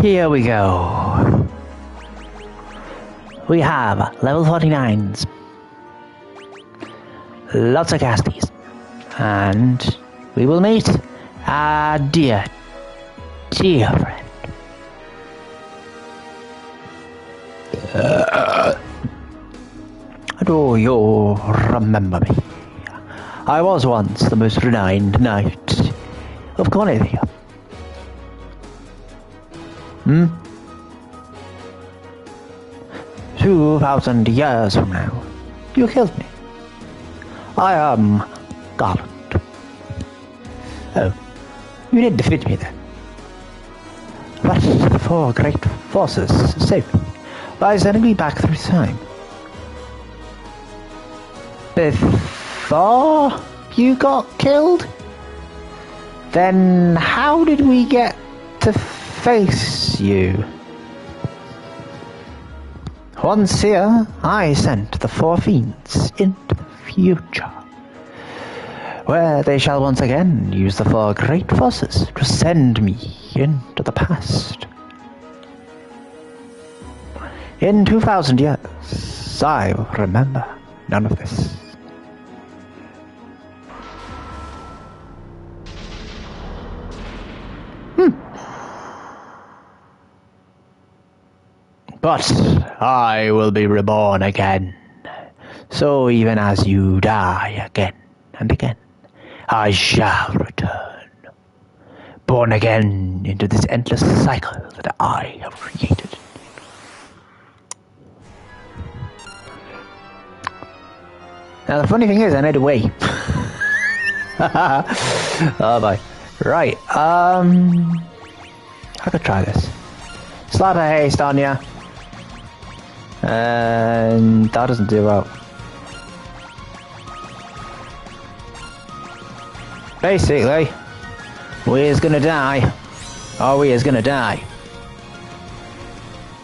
Here we go. We have level 49s. Lots of casties. And we will meet our dear friend. Do you remember me? I was once the most renowned knight of Cornelia. 2,000 years from now, you killed me. I am Garland. Oh, you did defeat me then. But the four great forces saved me by sending me back through time. Before you got killed? Then how did we get to face you? Once here, I sent the four fiends into the future, where they shall once again use the four great forces to send me into the past. In 2,000 years, I will remember none of this. But I will be reborn again. So even as you die again and again, I shall return. Born again into this endless cycle that I have created. Now the funny thing is, I know the way. Oh boy. Right, I could try this. Slap a haste on ya. And that doesn't do well. Basically, we is gonna die. Oh, we is gonna die.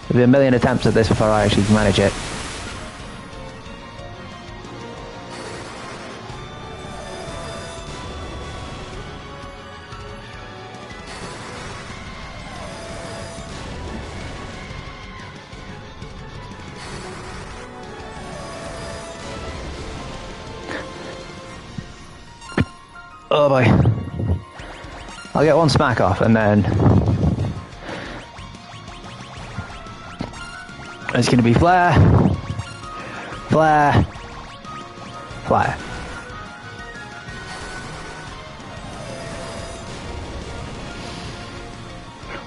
There'll be a million attempts at this before I actually manage it. Oh boy. I'll get one smack off and then it's going to be flare, flare, flare.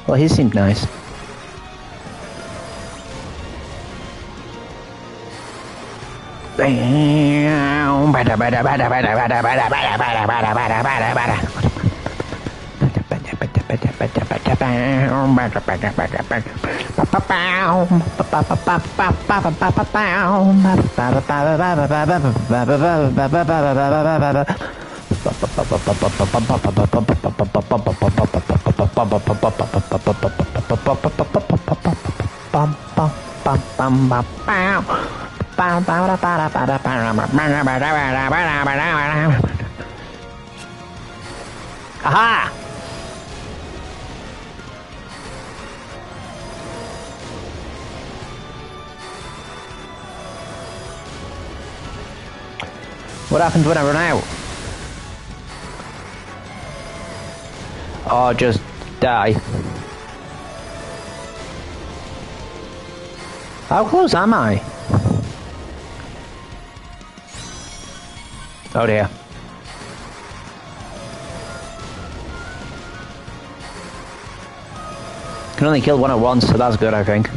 Well, he seemed nice. Aha! What happens when I run out? Or just die? How close am I? Oh dear. Can only kill one at once, so that's good, I think.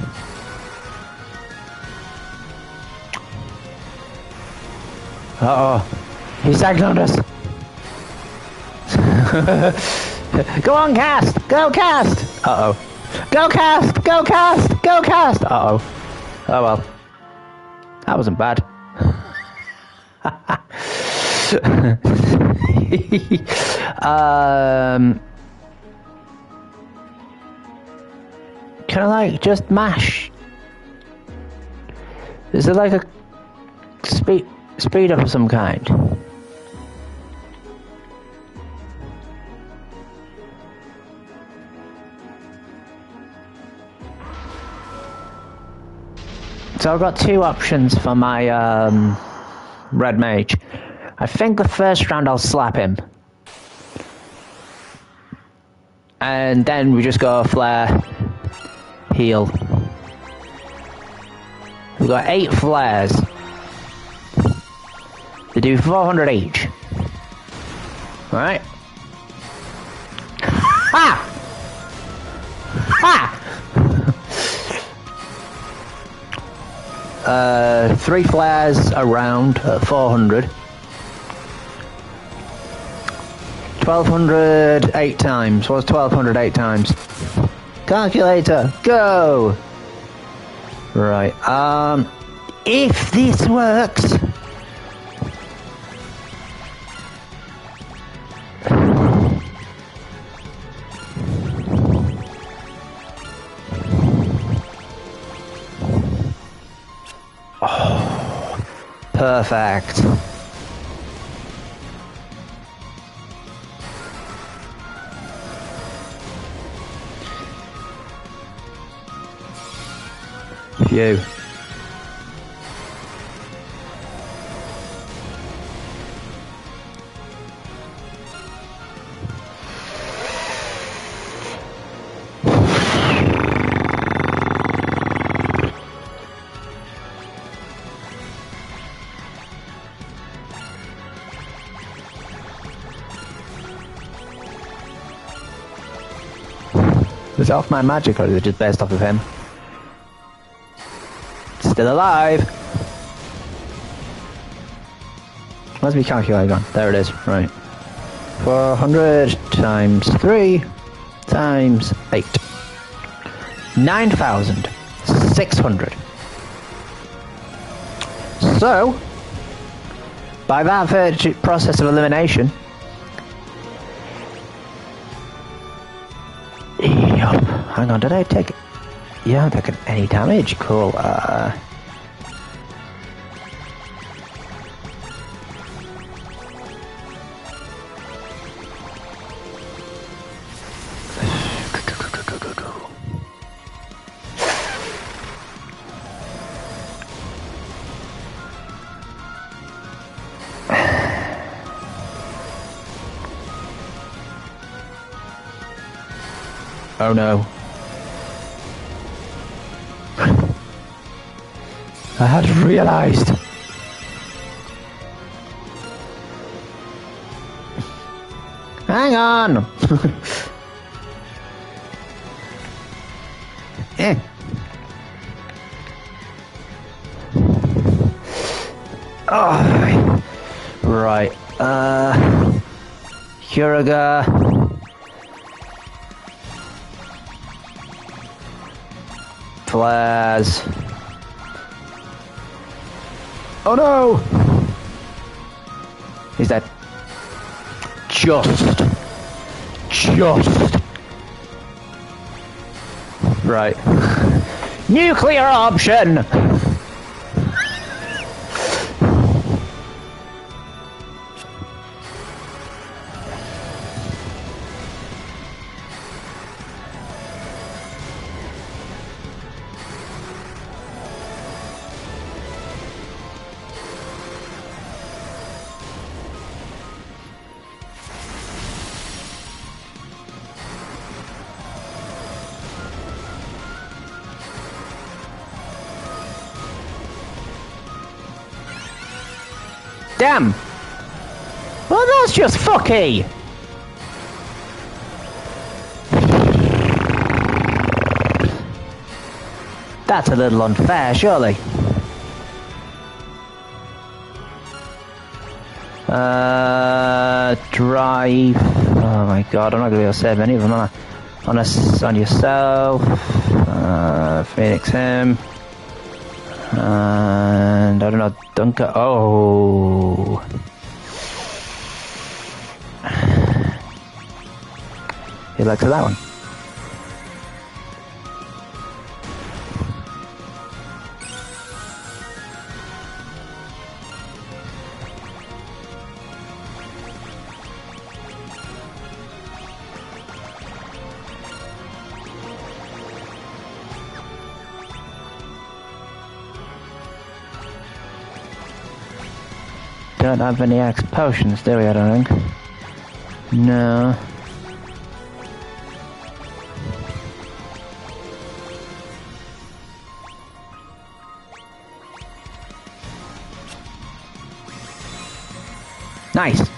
Uh-oh. He cycloned us. Go on, cast! Go cast! Uh-oh. Go cast! Go cast! Go cast! Uh-oh. Oh well. That wasn't bad. Can I like just mash? Is there like a speed up of some kind? So I've got two options for my red mage. I think the first round I'll slap him. And then we just go flare, heal. We've got 8 flares. They do 400 each. Alright. Ha! Ha! 3 flares around at 400. 1200 8 times. What's 1200 8 times? Calculator, go! Right, if this works... Oh, perfect. Phew. Was it off my magic or is it just based off of him? Still alive! Where's my calculator gone? There it is, right. 400 times 3 times 8. 9,600. So, by that process of elimination, hang on, did I take... Yeah, I'm taking any damage. Cool. Oh no. I hadn't realised. Hang on. Eh. Oh, right. Curaga. Flares. Oh no! He's dead. Just. Right. Nuclear option! Damn! Well, that's just fucky! That's a little unfair, surely. Drive. Oh my god, I'm not gonna be able to save any of them, am I? On yourself. Phoenix him. And I don't know, Dunker. Oh. Good luck to that one. don't have any X potions, do we? I don't think. No. Nice.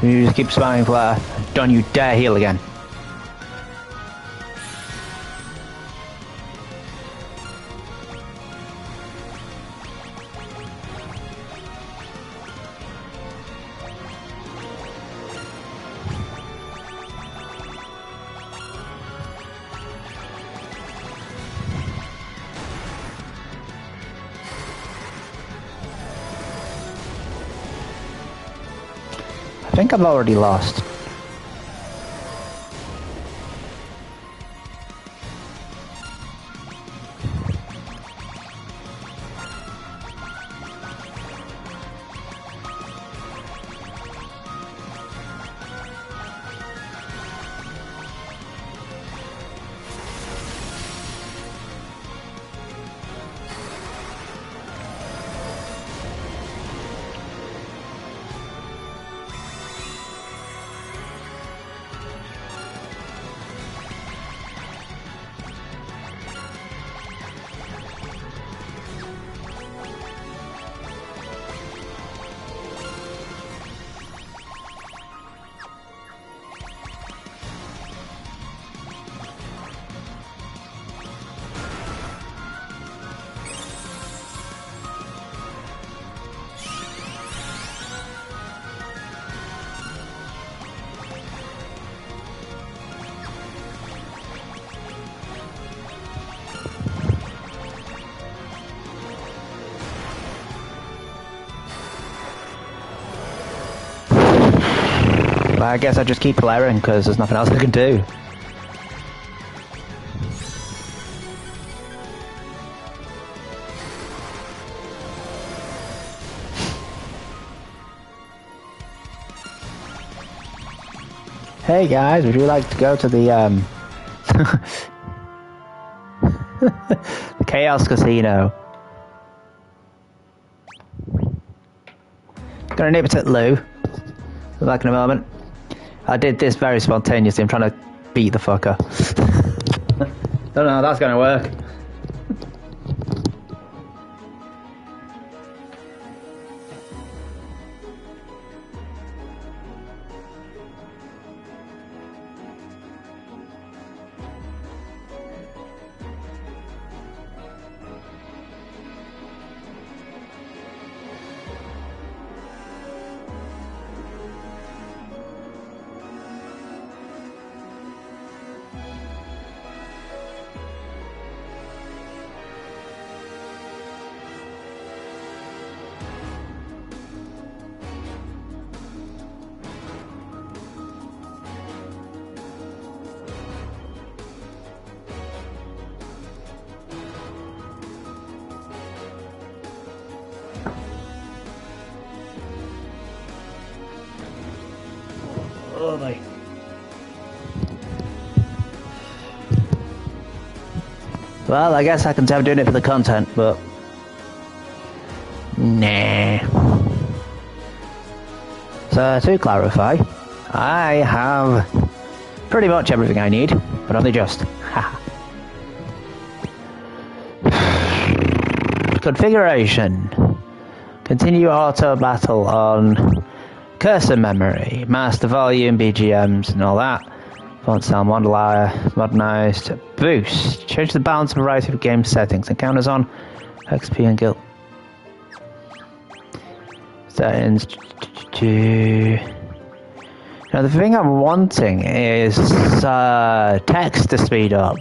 You just keep smiling for that. Don't you dare heal again. I think I've already lost. I guess I just keep blaring because there's nothing else I can do. Hey guys, would you like to go to the the Chaos Casino? Gonna nip it at Lou. Be back in a moment. I did this very spontaneously. I'm trying to beat the fucker. Don't know how that's gonna work. Lovely. Well, I guess I can say I'm doing it for the content, but nah. So to clarify, I have pretty much everything I need, but only just. Configuration. Continue auto battle on cursor memory, master volume, BGMs and all that. Font style modernized. Boost. Change the balance and variety of game settings. Encounters on XP and guild. Settings. Now the thing I'm wanting is text to speed up.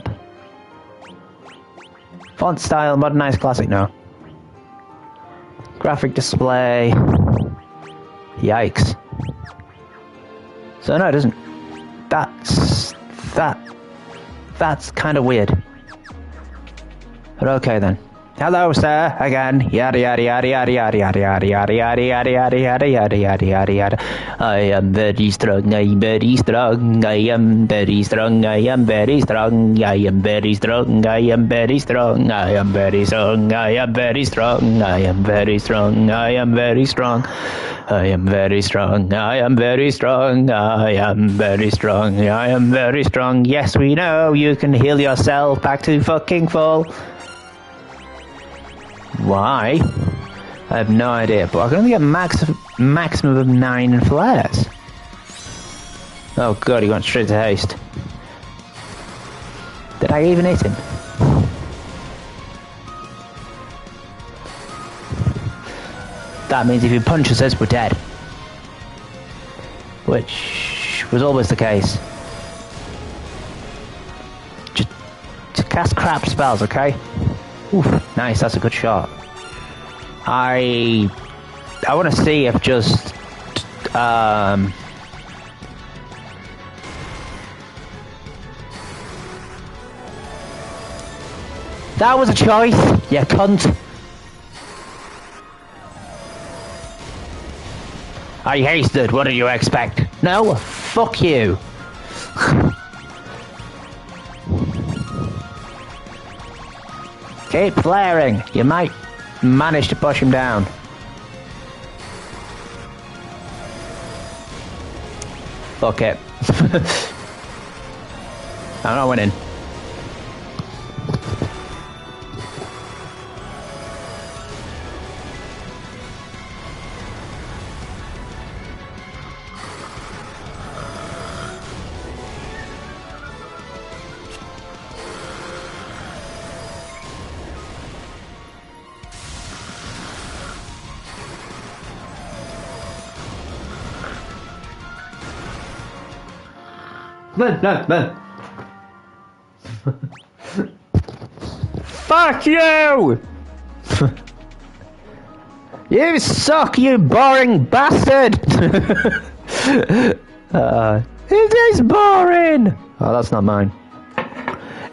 Font style, modernized classic, no. Graphic display. Yikes. So no, it doesn't. That's kind of weird. But okay then. Hello, sir. Again. Yada yada yada yada yada yada yada yada yada yada yada yada yada yada yada yada. I am very strong. I am very strong. I am very strong. I am very strong. I am very strong. I am very strong. I am very strong. I am very strong. I am very strong. I am very strong. I am very strong. I am very strong. I am very strong. I am very strong. Yes, we know you can heal yourself back to fucking full. Why? I have no idea, but I can only get maximum of 9 flares. Oh god, he went straight to haste. Did I even hit him? That means if he punches us, we're dead. Which was always the case. Just cast crap spells, okay? Oof, nice, that's a good shot. I want to see if just that was a choice, you cunt. I hasted, what did you expect? No, fuck you. Keep flaring. You might manage to push him down. Fuck it. I'm not winning. No. Fuck you! You suck, you boring bastard! It is boring! Oh, that's not mine.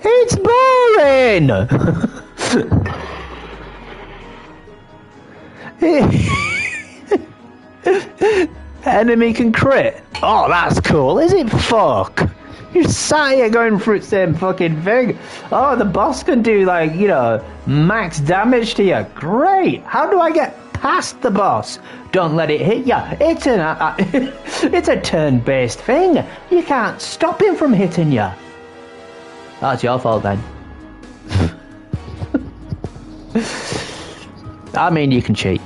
It's boring! Enemy can crit. Oh, that's cool. Is it? Fuck. You're sat here going through the same fucking thing. Oh, the boss can do, like, you know, max damage to you. Great. How do I get past the boss? Don't let it hit you. It's it's a turn-based thing. You can't stop him from hitting you. That's your fault then. I mean, you can cheat.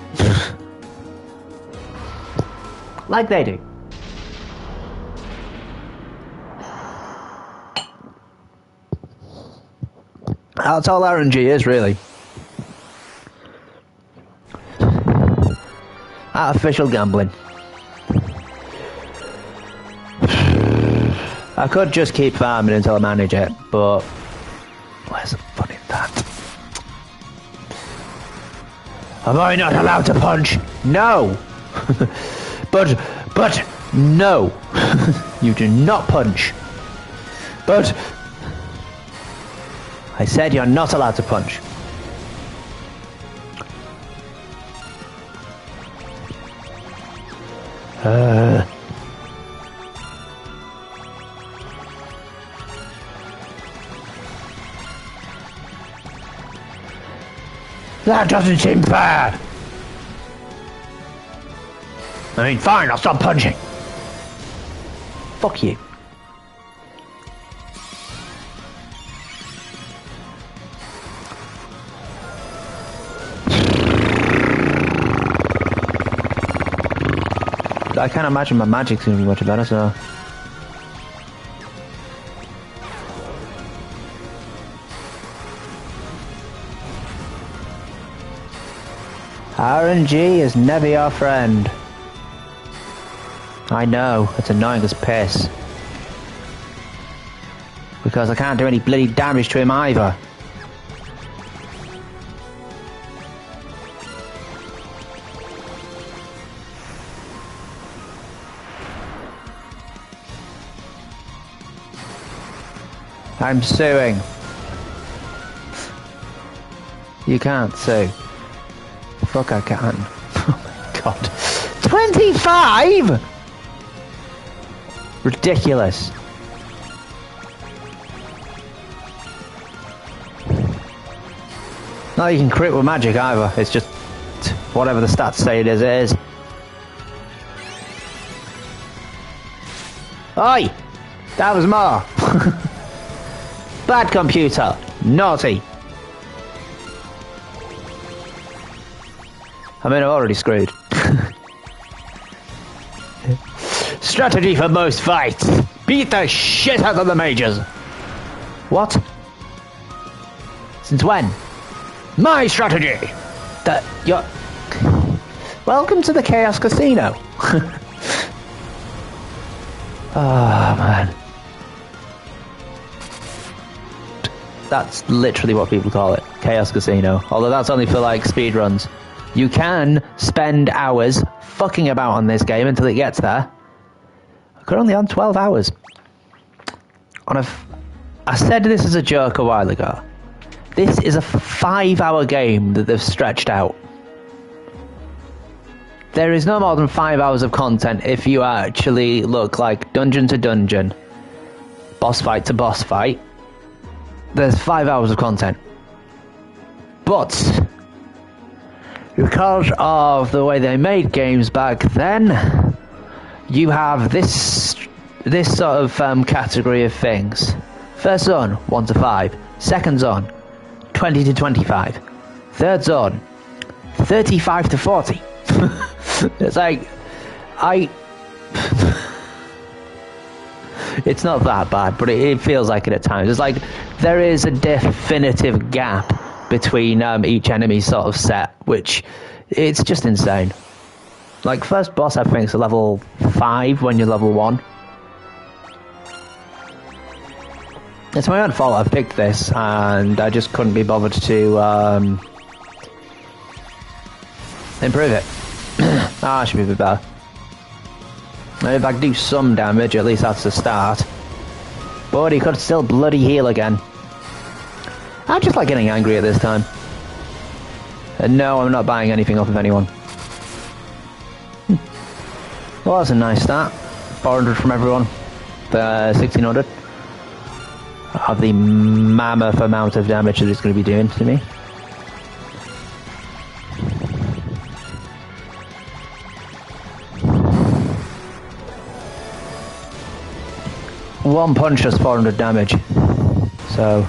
Like they do. That's all RNG is, really. Artificial gambling. I could just keep farming until I manage it, but where's the fun in that? Am I not allowed to punch? No! But no! You do not punch. But I said you're not allowed to punch. That doesn't seem fair. I mean, fine, I'll stop punching. Fuck you. I can't imagine my magic's gonna be much better, so... RNG is never your friend. I know, it's annoying as piss. Because I can't do any bloody damage to him either. I'm suing. You can't sue. Fuck, I can. Oh my god. 25?! Ridiculous. Not that you can crit with magic either. It's just whatever the stats say it is. Oi! That was more. Bad computer. Naughty. I mean, I'm already screwed. Strategy for most fights. Beat the shit out of the mages. What? Since when? My strategy. That you're... Welcome to the Chaos Casino. Oh, man. That's literally what people call it. Chaos Casino. Although that's only for, like, speedruns. You can spend hours fucking about on this game until it gets there. I'm currently on 12 hours. I said this as a joke a while ago. This is a 5-hour game that they've stretched out. There is no more than 5 hours of content if you actually look like dungeon to dungeon, boss fight to boss fight. There's 5 hours of content. But because of the way they made games back then, you have this sort of category of things. First zone, 1 to 5. Second zone, 20 to 25. Third zone, 35 to 40. It's like, it's not that bad, but it feels like it at times. It's like there is a definitive gap between each enemy sort of set, which it's just insane. Like, first boss I think is a level 5 when you're level 1. It's my own fault I've picked this, and I just couldn't be bothered to improve it. I should be a bit better. If I can do some damage, at least that's the start. But he could still bloody heal again. I'm just like getting angry at this time. And no, I'm not buying anything off of anyone. Well, that's a nice start. 400 from everyone. 1600. Of the mammoth amount of damage that it's going to be doing to me. One punch does 400 damage. So,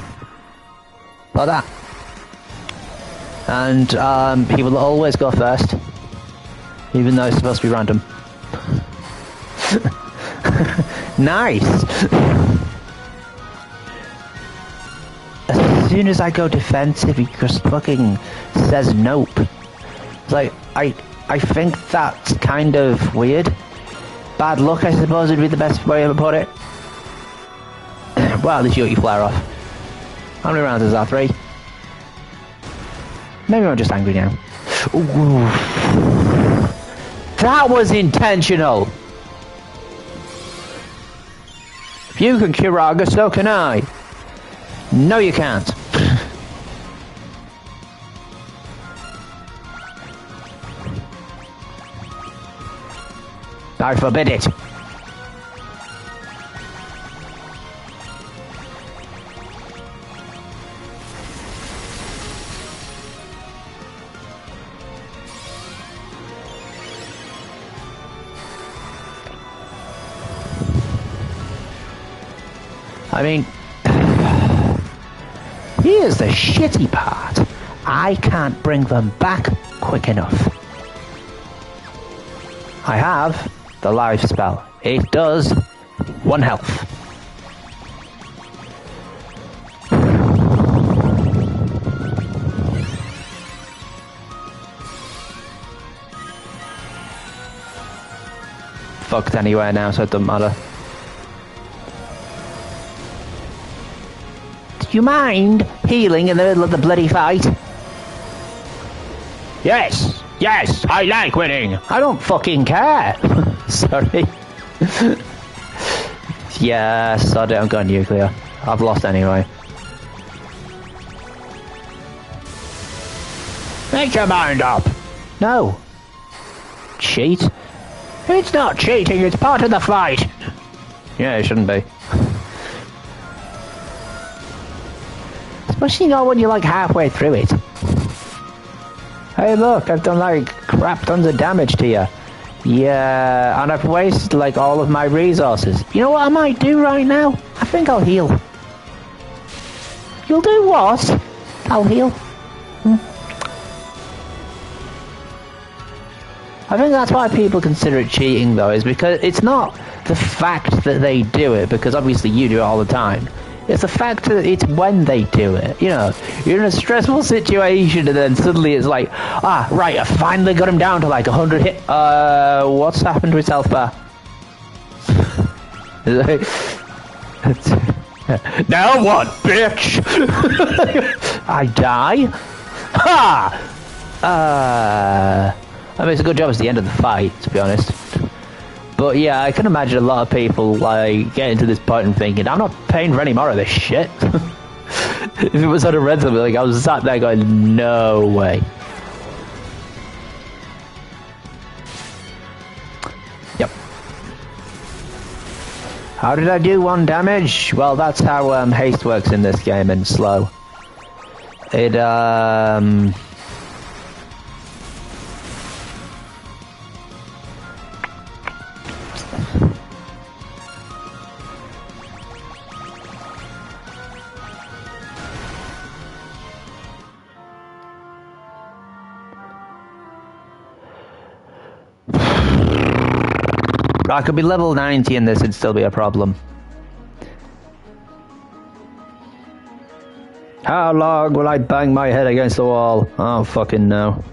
like that. And he will always go first, even though it's supposed to be random. Nice! As soon as I go defensive, he just fucking says nope. It's like, I think that's kind of weird. Bad luck, I suppose, would be the best way to put it. Well, at least you got your flare off. How many rounds is that? 3? Maybe I'm just angry now. Ooh. That was intentional! If you can Kiraga, so can I. No, you can't. I forbid it. I mean, here's the shitty part. I can't bring them back quick enough. I have the life spell. It does 1 health. fucked anyway now, so it doesn't matter. Do you mind healing in the middle of the bloody fight? Yes! Yes! I like winning! I don't fucking care! Sorry. Yes, I don't go nuclear. I've lost anyway. Make your mind up! No. Cheat? It's not cheating, it's part of the fight! Yeah, it shouldn't be. Especially not when you're like halfway through it. Hey look, I've done like crap tons of damage to you. Yeah, and I've wasted like all of my resources. You know what I might do right now? I think I'll heal. You'll do what? I'll heal. I think that's why people consider it cheating though, is because it's not the fact that they do it, because obviously you do it all the time. It's the fact that it's when they do it. You know, you're in a stressful situation and then suddenly it's like, ah, right, I finally got him down to like 100 hit. What's happened to his health bar? Now what, bitch? I die? Ha! I mean, it's a good job it's the end of the fight, to be honest. But yeah, I can imagine a lot of people like getting to this point and thinking, I'm not paying for any more of this shit. If it was on a rental, like I was sat there going, no way. Yep. How did I do 1 damage? Well, that's how haste works in this game and slow. It I could be level 90 in this, it'd still be a problem. How long will I bang my head against the wall? Oh, fucking no.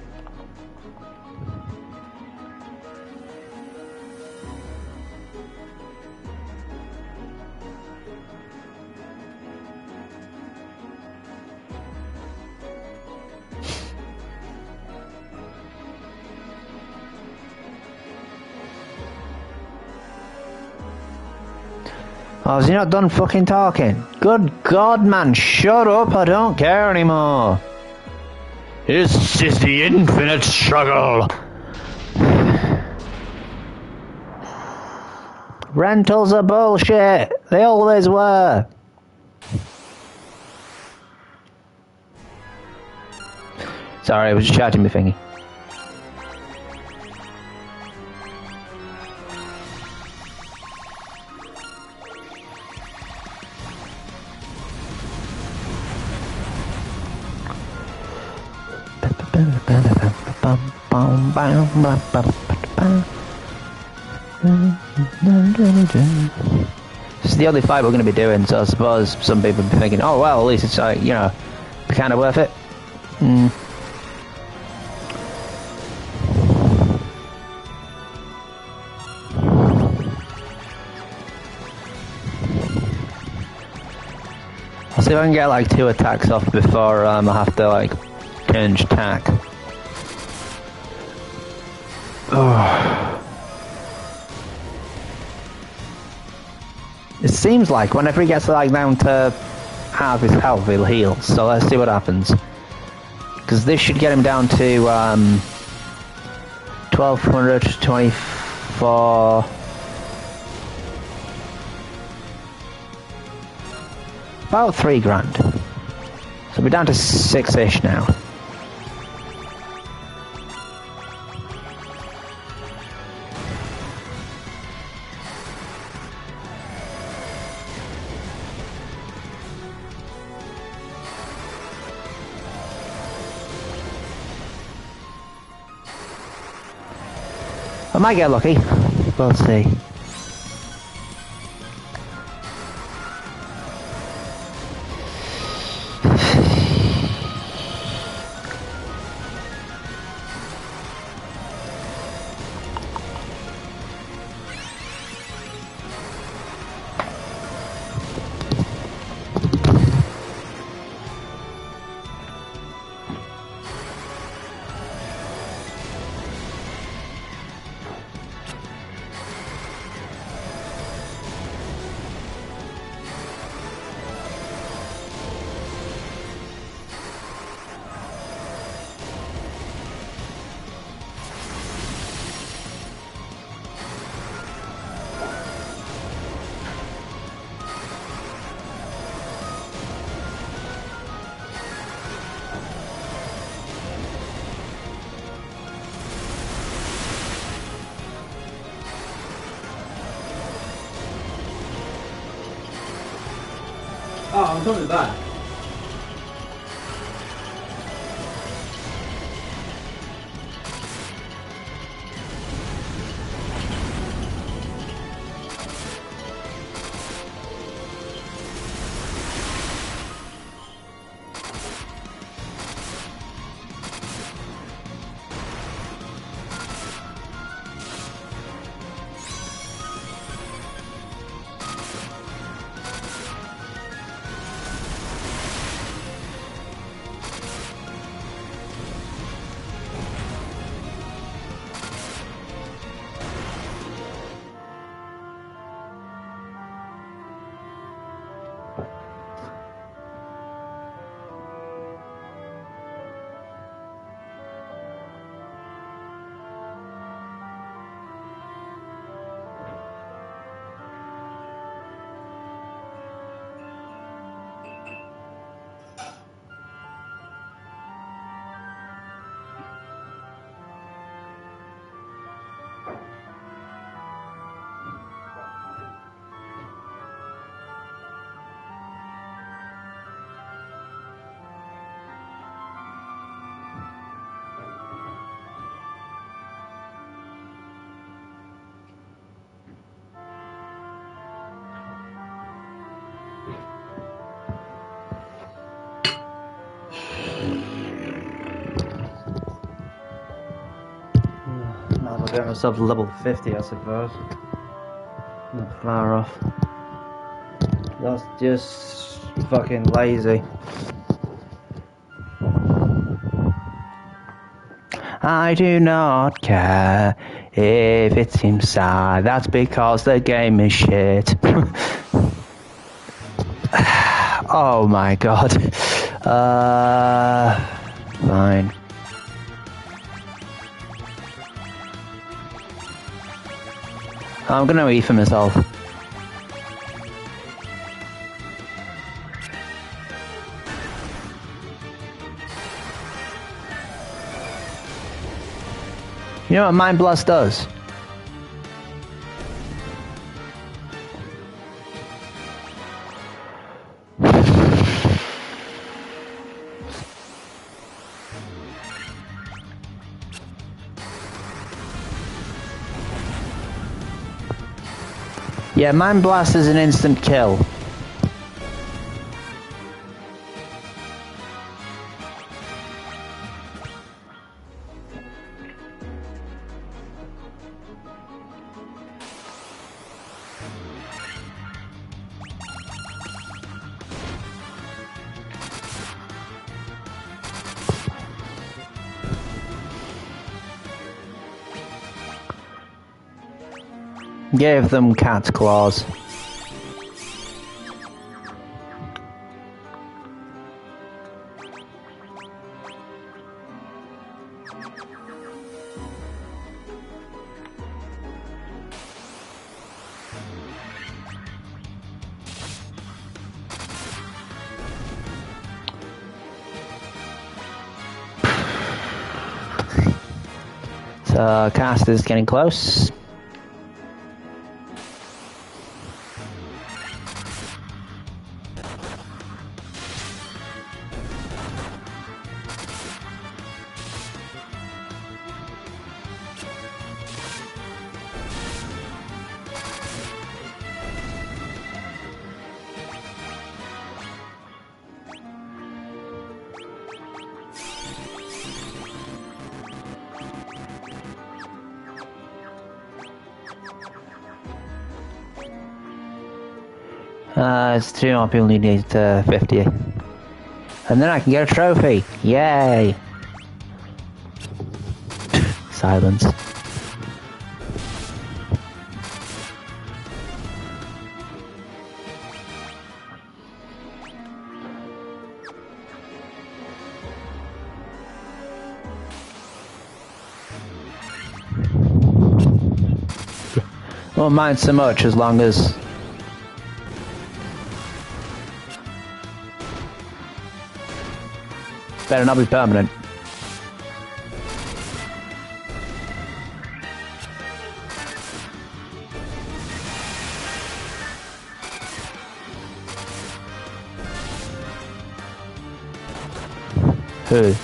Oh, has he not done fucking talking? Good God, man, shut up, I don't care anymore. This is the infinite struggle. Rentals are bullshit. They always were. Sorry, I was just shouting my thingy. This is the only fight we're going to be doing, so I suppose some people will be thinking, oh well, at least it's like, you know, be kind of worth it. I'll see if I can get like 2 attacks off before I have to like change tack. It seems like whenever he gets like down to half his health, he'll heal. So let's see what happens. Because this should get him down to 1224. About 3 grand. So we're down to 6-ish now. I might get lucky. We'll see. I'm coming back. Might as well get myself to level 50, I suppose. Not far off. That's just fucking lazy. I do not care if it seems sad. That's because the game is shit. Oh my god. Fine. I'm gonna eat for myself. You know what Mind Blast does? Yeah, Mind Blast is an instant kill. Give them cat's claws. So, cast is getting close. It's 2 more people need 50. And then I can get a trophy. Yay! Silence. Won't mind so much as long as better not be permanent. Who?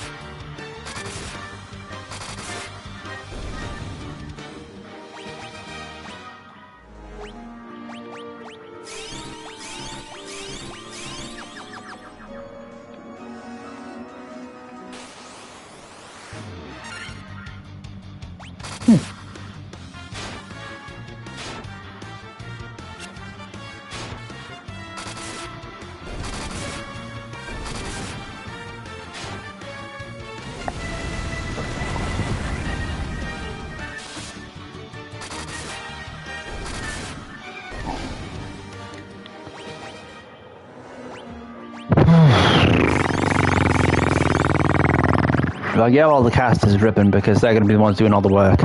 Well, yeah, all the cast is ripping because they're going to be the ones doing all the work.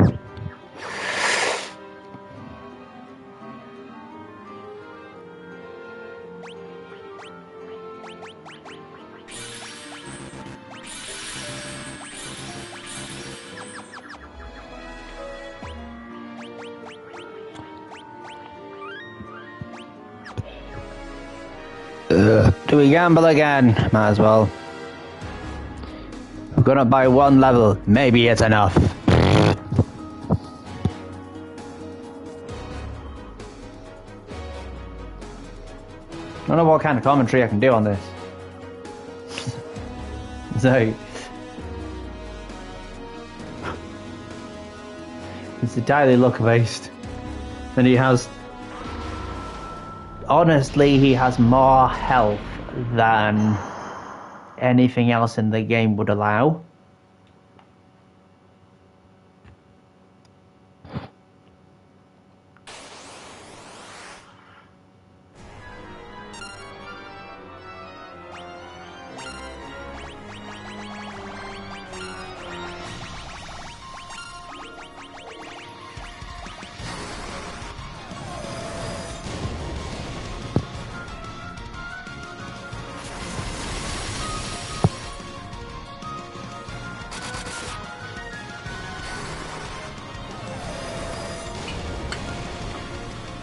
Do we gamble again? Might as well. We're gonna buy one level. Maybe it's enough. I don't know what kind of commentary I can do on this. So it's entirely luck based. And he has, honestly, he has more health than anything else in the game would allow.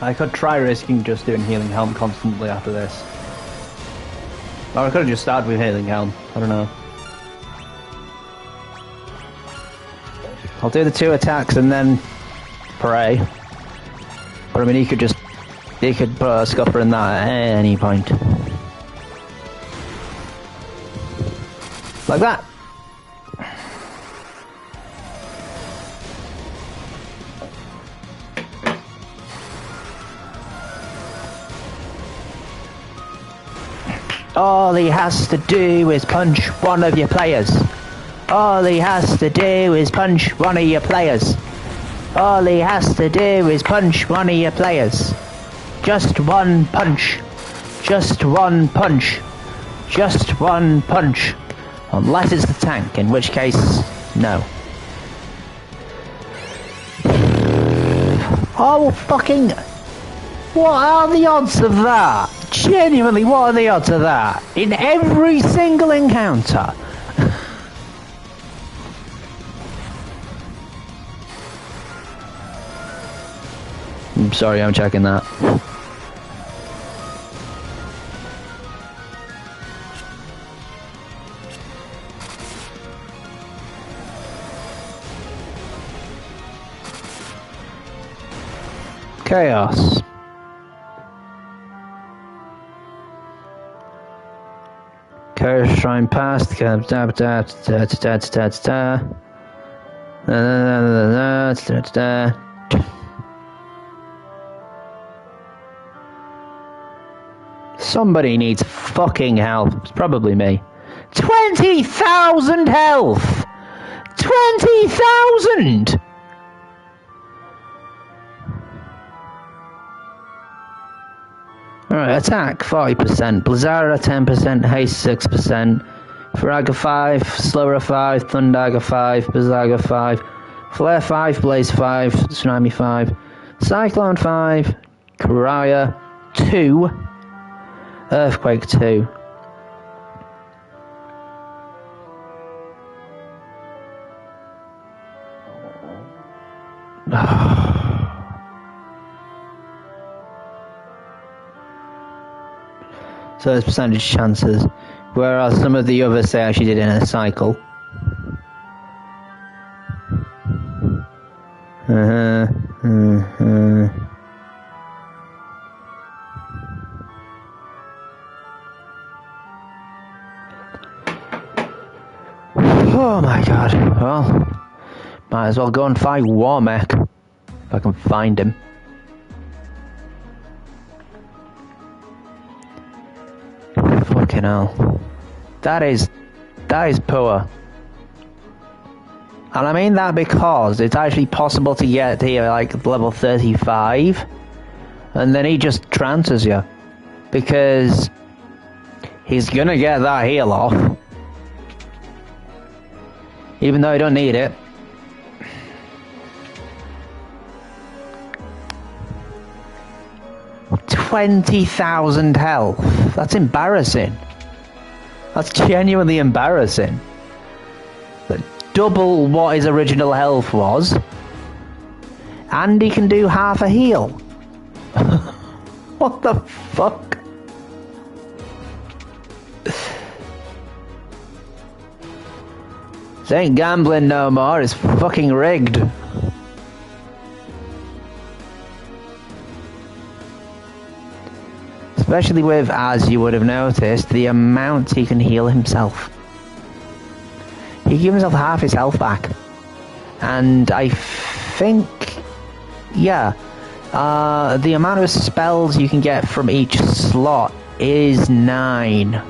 I could try risking just doing Healing Helm constantly after this. Or I could have just started with Healing Helm. I don't know. I'll do the 2 attacks and then pray. But I mean, he could put a scupper in that at any point. Like that. All he has to do is punch one of your players. All he has to do is punch one of your players. All he has to do is punch one of your players. Just one punch. Just one punch. Just one punch. Unless it's the tank, in which case, no. Oh, fucking... What are the odds of that? Genuinely, what are the odds of that? In every single encounter. I'm sorry, I'm checking that. Chaos. Curse Shrine past. Somebody needs fucking help. It's probably me. 20,000 health! 20,000! Alright, attack 40%, Blizzara 10%, haste 6%, Faraga 5, Slower 5, Thundaga 5, Bizzaga 5, Flare 5, Blaze 5, Tsunami 5, Cyclone 5, Karaya 2, Earthquake 2. So there's percentage chances. Whereas some of the others say I actually did it in a cycle. Oh my god. Well, might as well go and find Warmech. If I can find him. Fucking hell. That is poor. And I mean that because it's actually possible to get to like level 35 and then he just trances you. Because he's gonna get that heal off. Even though you don't need it. $20,000 health. That's embarrassing. That's genuinely embarrassing. Double what his original health was. And he can do half a heal. What the fuck? This ain't gambling no more, it's fucking rigged. Especially with, as you would have noticed, the amount he can heal himself. He gives himself half his health back. And I think, yeah, the amount of spells you can get from each slot is 9.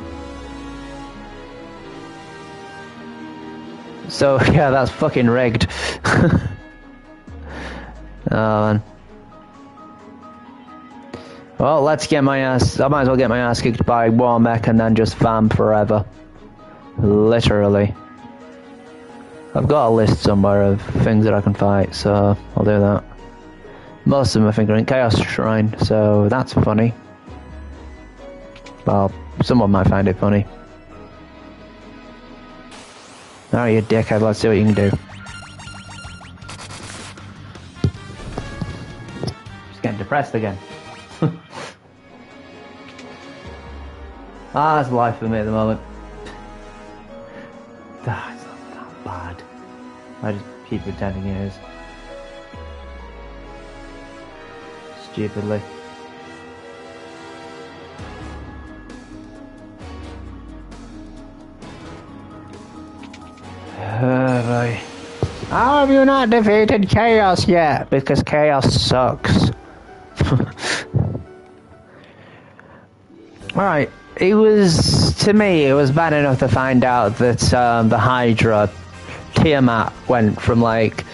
So, yeah, that's fucking rigged. Oh, man. Well, let's get my ass... I might as well get my ass kicked by Warmech and then just farm forever. Literally. I've got a list somewhere of things that I can fight, so I'll do that. Most of them I think are in Chaos Shrine, so that's funny. Well, someone might find it funny. Alright, you dickhead, let's see what you can do. Just getting depressed again. That's life for me at the moment. It's not that bad. I just keep pretending it is. Stupidly. Boy. How have you not defeated Chaos yet? Because Chaos sucks. Alright. It was, to me, it was bad enough to find out that the Hydra Tiamat went from like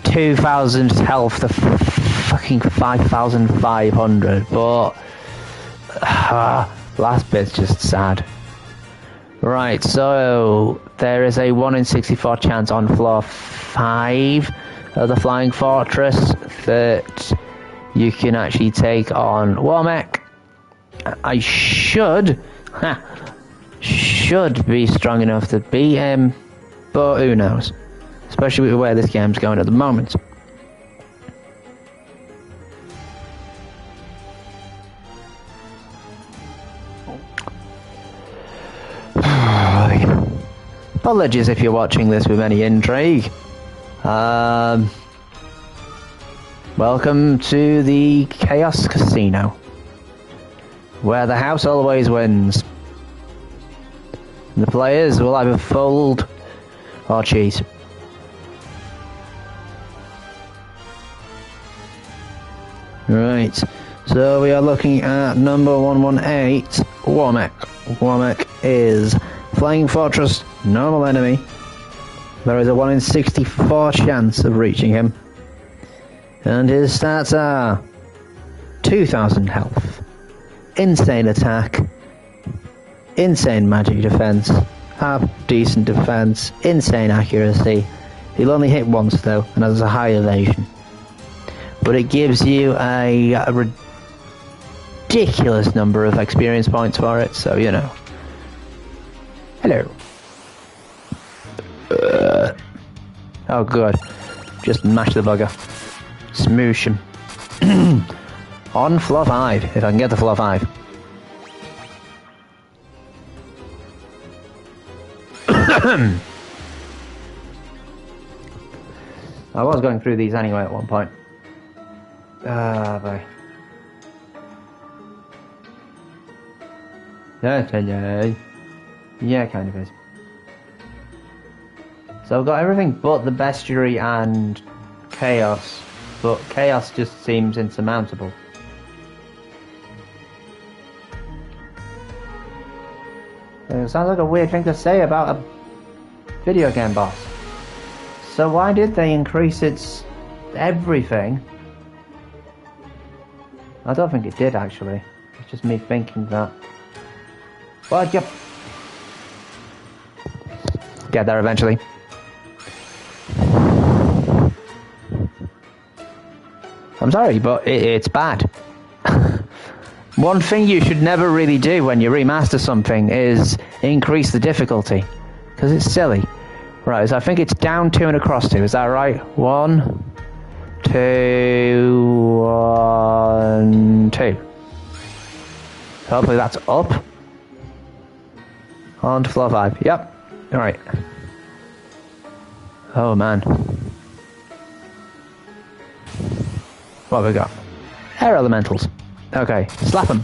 2,000 health to fucking 5,500, but last bit's just sad. Right, so there is a 1 in 64 chance on floor 5 of the Flying Fortress that you can actually take on Warmech. I should be strong enough to beat him, but who knows? Especially with where this game's going at the moment. Apologies if you're watching this with any intrigue. Welcome to the Chaos Casino, where the house always wins. The players will either fold or cheat. Right, so we are looking at number 118, Warmech. Warmech is Flying Fortress, normal enemy. There is a 1 in 64 chance of reaching him. And his stats are 2,000 health, insane attack, insane magic defense, half decent defense, insane accuracy. He'll only hit once though, and has a high evasion. But it gives you a ridiculous number of experience points for it, so you know. Hello. Oh good. Just mash the bugger. Smoosh him. On floor 5, if I can get to floor 5. I was going through these anyway at one point. Ah, boy. Yeah, kind of is. So I've got everything but the bestiary and chaos, but chaos just seems insurmountable. It sounds like a weird thing to say about a video game boss. So why did they increase its everything? I don't think it did actually. It's just me thinking that. But yep. Get there eventually. I'm sorry, but it's bad. One thing you should never really do when you remaster something is increase the difficulty, because it's silly. Right, so I think it's down 2 and across 2, is that right? 1, 2, 1, 2. Hopefully that's up. On to floor 5, yep. Alright. Oh man. What have we got? Air elementals. Okay, slap him.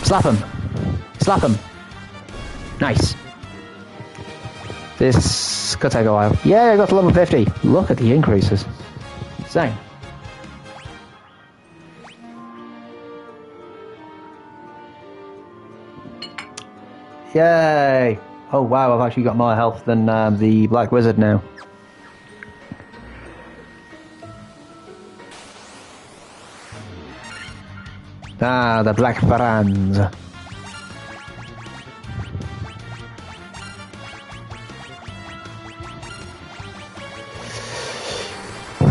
Slap him. Slap him. Nice. This could take a while. Yeah, I got to level 50. Look at the increases. Insane. Yay! Oh wow, I've actually got more health than the Black Wizard now. Ah, the Black Franz.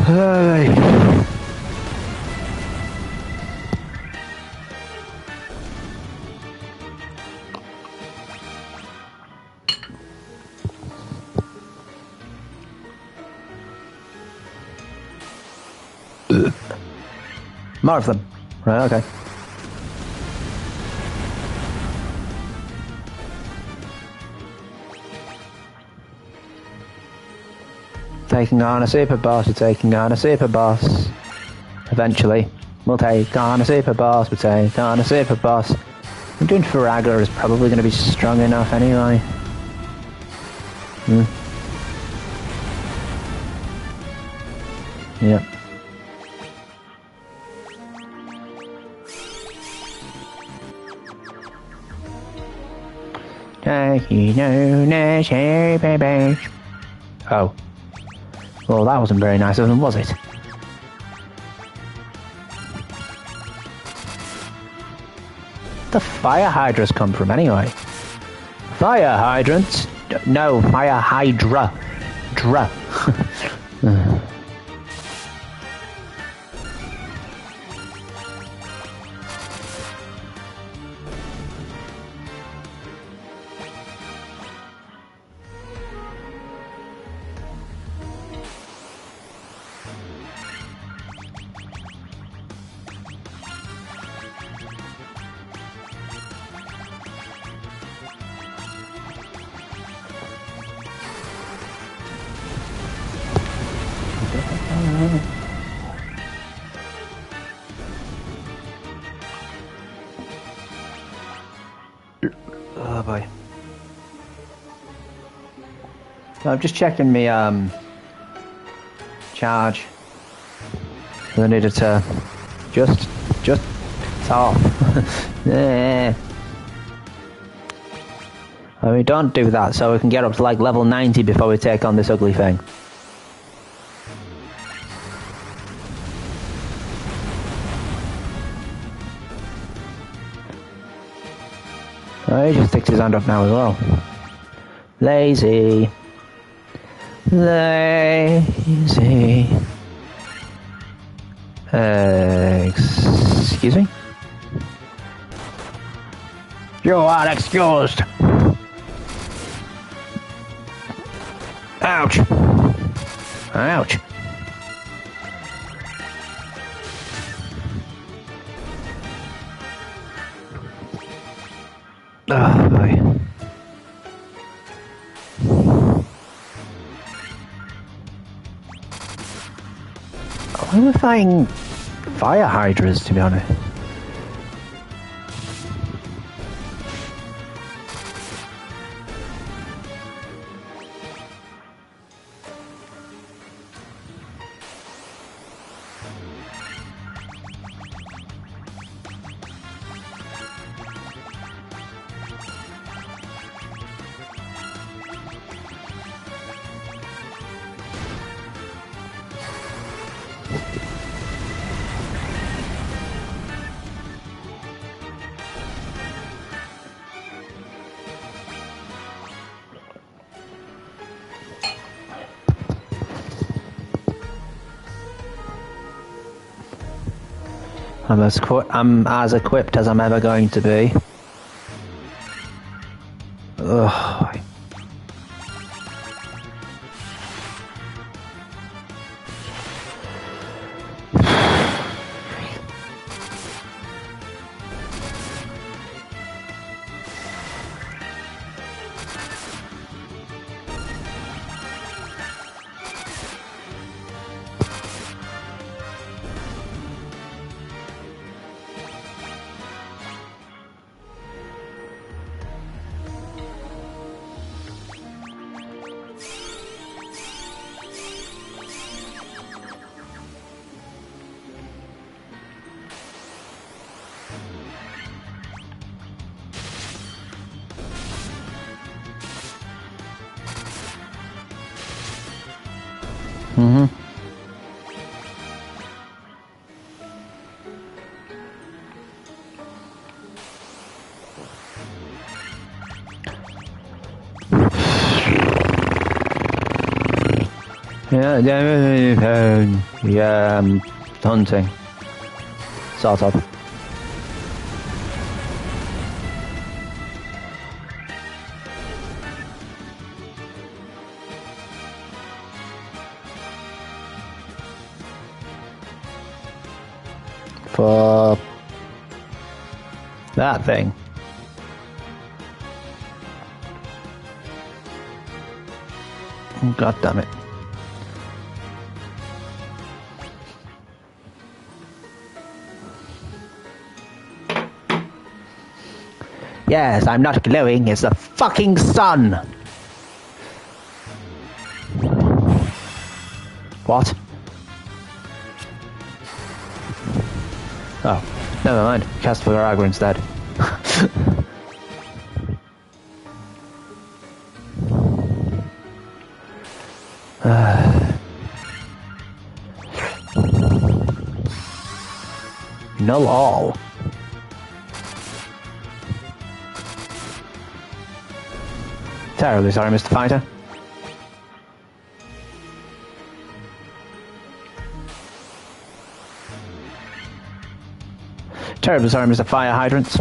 Hey. More of them. Right, okay. Taking on a super boss, we're taking on a super boss. Eventually, we'll take on a super boss, we'll take on a super boss. I'm doing Faraga is probably going to be strong enough anyway. Yep. Oh. Well, that wasn't very nice of them, was it? The fire hydras come from anyway? Fire hydrants? No, fire hydra. Dra. Oh boy. So I'm just checking me charge. I needed to just it's off. Yeah. I mean, don't do that so we can get up to like level 90 before we take on this ugly thing. Oh, he just sticks his hand up now as well. Lazy. Lazy. Excuse me? You are excused. Ouch. Ouch. Oh boy. Why am I fighting fire hydras, to be honest? I'm as equipped as I'm ever going to be. Ugh. Mm-hmm. Yeah, hunting. Sort of. For that thing. God damn it. Yes, I'm not glowing, it's the fucking sun! What? Oh, never mind. Cast Viraga instead. Null all. Terribly sorry, Mr. Fighter. Terribly sorry, Mr. Fire Hydrants.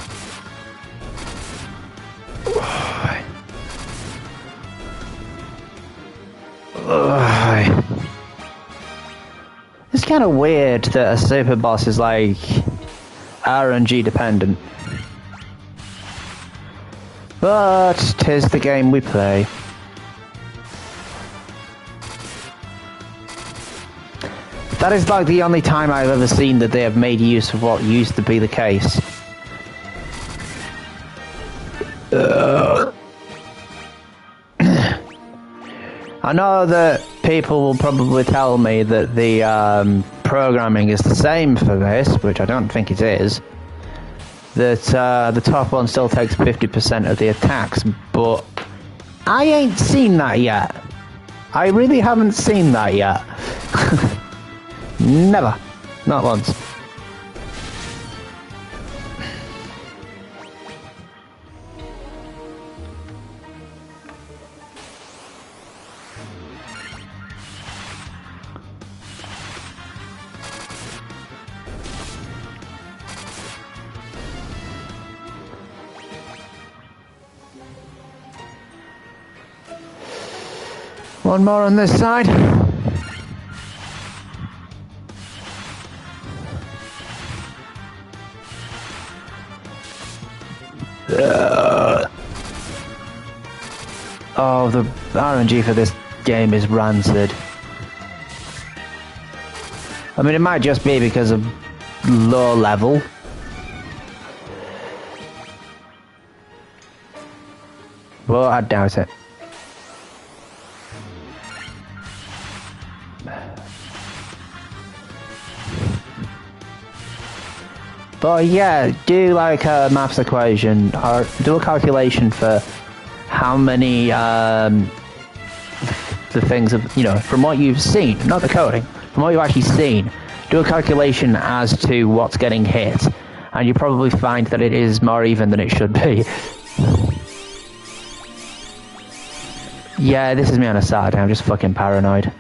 It's kind of weird that a super boss is like RNG dependent. But 'tis the game we play. That is like the only time I've ever seen that they have made use of what used to be the case. I know that people will probably tell me that the programming is the same for this, which I don't think it is. That the top one still takes 50% of the attacks, but I ain't seen that yet. I really haven't seen that yet. Never. Not once. One more on this side. Oh, the RNG for this game is rancid. I mean, it might just be because of low level. Well, I doubt it. But yeah, do like a maths equation or do a calculation for how many the things of, you know, from what you've seen, not the coding, from what you've actually seen, do a calculation as to what's getting hit, and you probably find that it is more even than it should be. Yeah, this is me on a Saturday, I'm just fucking paranoid.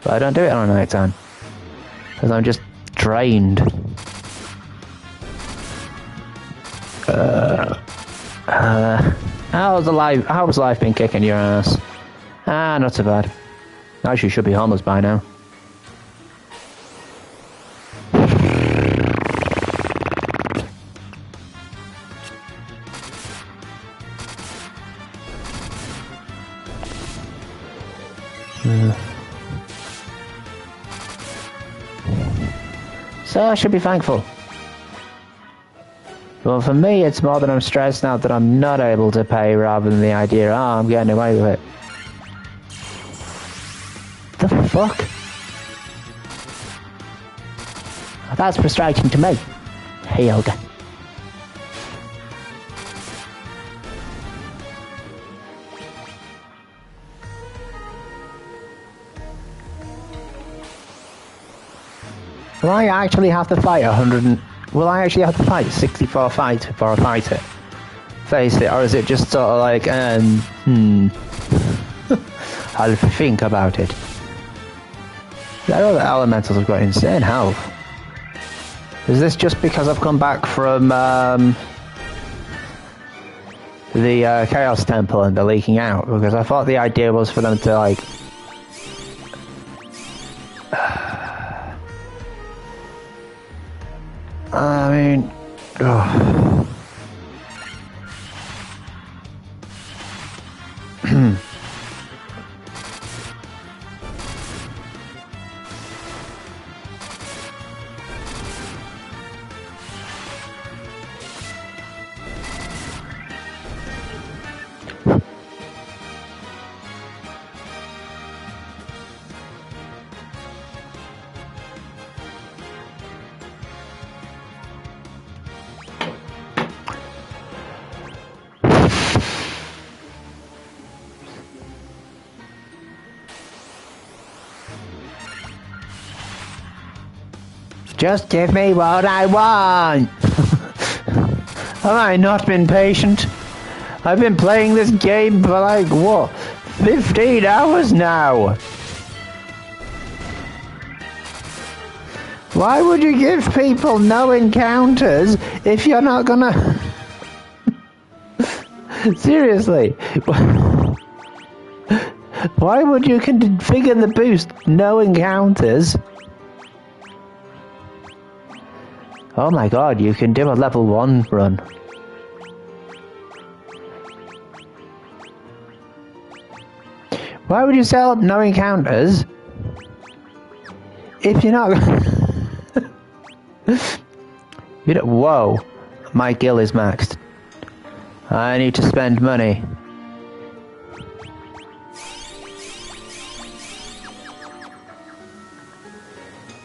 But I don't do it on a night time, because I'm just drained. How's life been kicking your ass? Ah, not so bad. Actually, you should be homeless by now. So I should be thankful. Well, for me, it's more that I'm stressed out that I'm not able to pay rather than the idea, oh, I'm getting away with it. The fuck? That's frustrating to me. Hey, Yoga. Will I actually have to fight 64 fights before I fight it? Face it, or is it just sort of like, I'll think about it. The other elementals have got insane health. Is this just because I've come back from the Chaos Temple and they're leaking out? Because I thought the idea was for them to like... I mean... Oh. Just give me what I want! Have I not been patient? I've been playing this game for like, what, 15 hours now? Why would you give people no encounters if you're not gonna... Seriously. Why would you configure the boost no encounters? Oh my god, you can do a level 1 run. Why would you set up no encounters if you're not... You don't... Whoa, my gil is maxed. I need to spend money.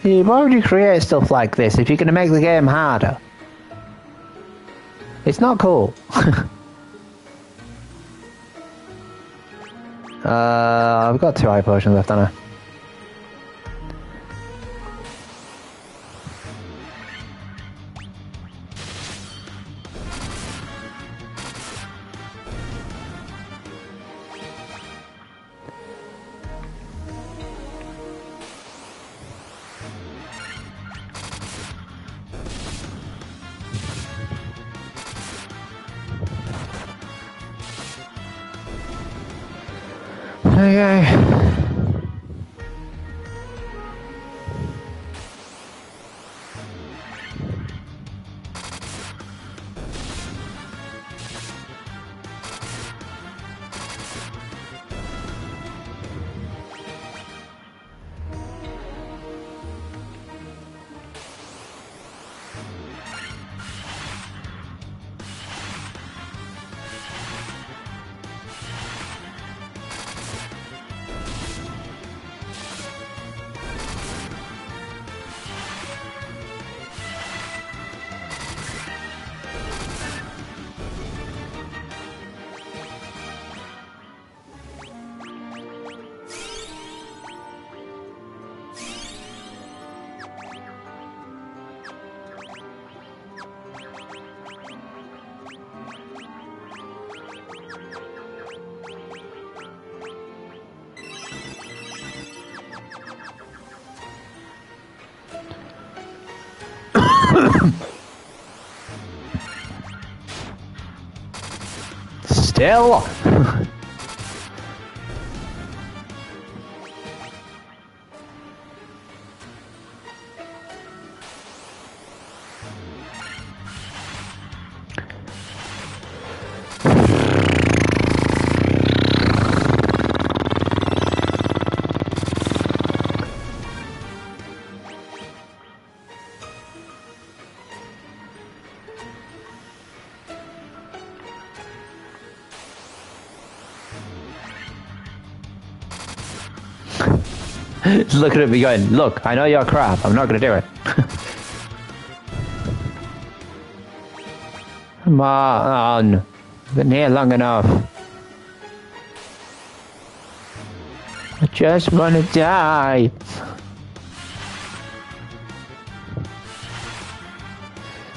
Why would you create stuff like this if you're going to make the game harder? It's not cool. I've got 2 eye potions left, haven't I? Okay. still. He's looking at me going, look, I know you're crap, I'm not going to do it. Come on, I've been here long enough. I just want to die.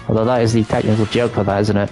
Although that is the technical joke for that, isn't it?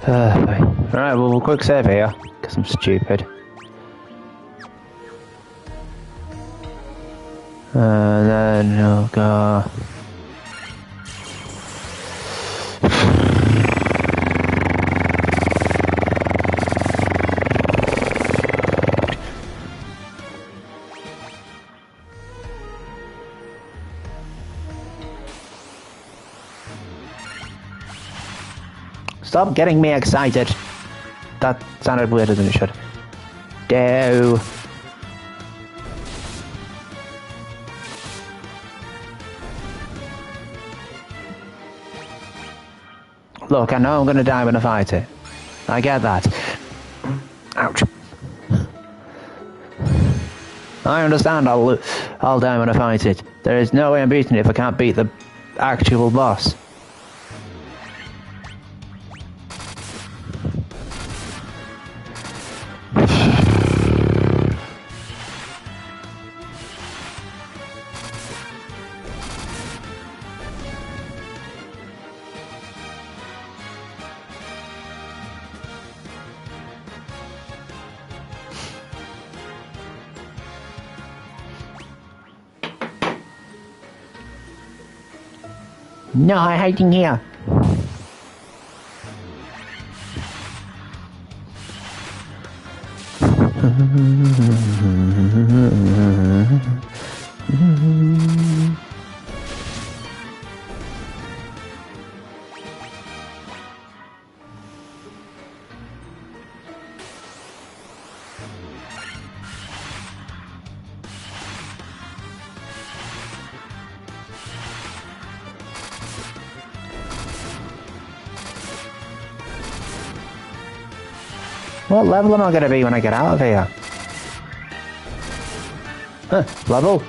Right, well, we'll quick save here, because I'm stupid. And then we'll go... Stop getting me excited. That sounded weirder than it should. Do. Look, I know I'm going to die when I fight it. I get that. Ouch. I understand I'll die when I fight it. There is no way I'm beating it if I can't beat the actual boss. No, I'm hiding here. What level am I going to be when I get out of here? Level?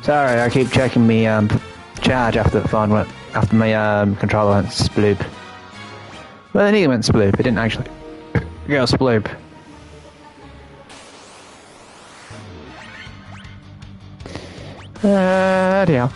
Sorry, I keep checking me charge after the phone went, after my controller went sploop. Well, I knew it went sploop, it didn't actually go sploop. Dear.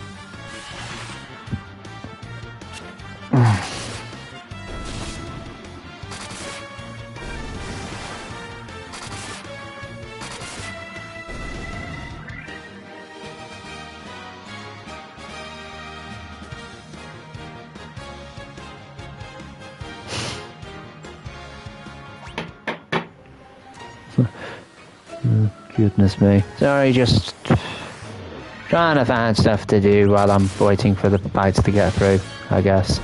Goodness me. Sorry, just trying to find stuff to do while I'm waiting for the bites to get through, I guess.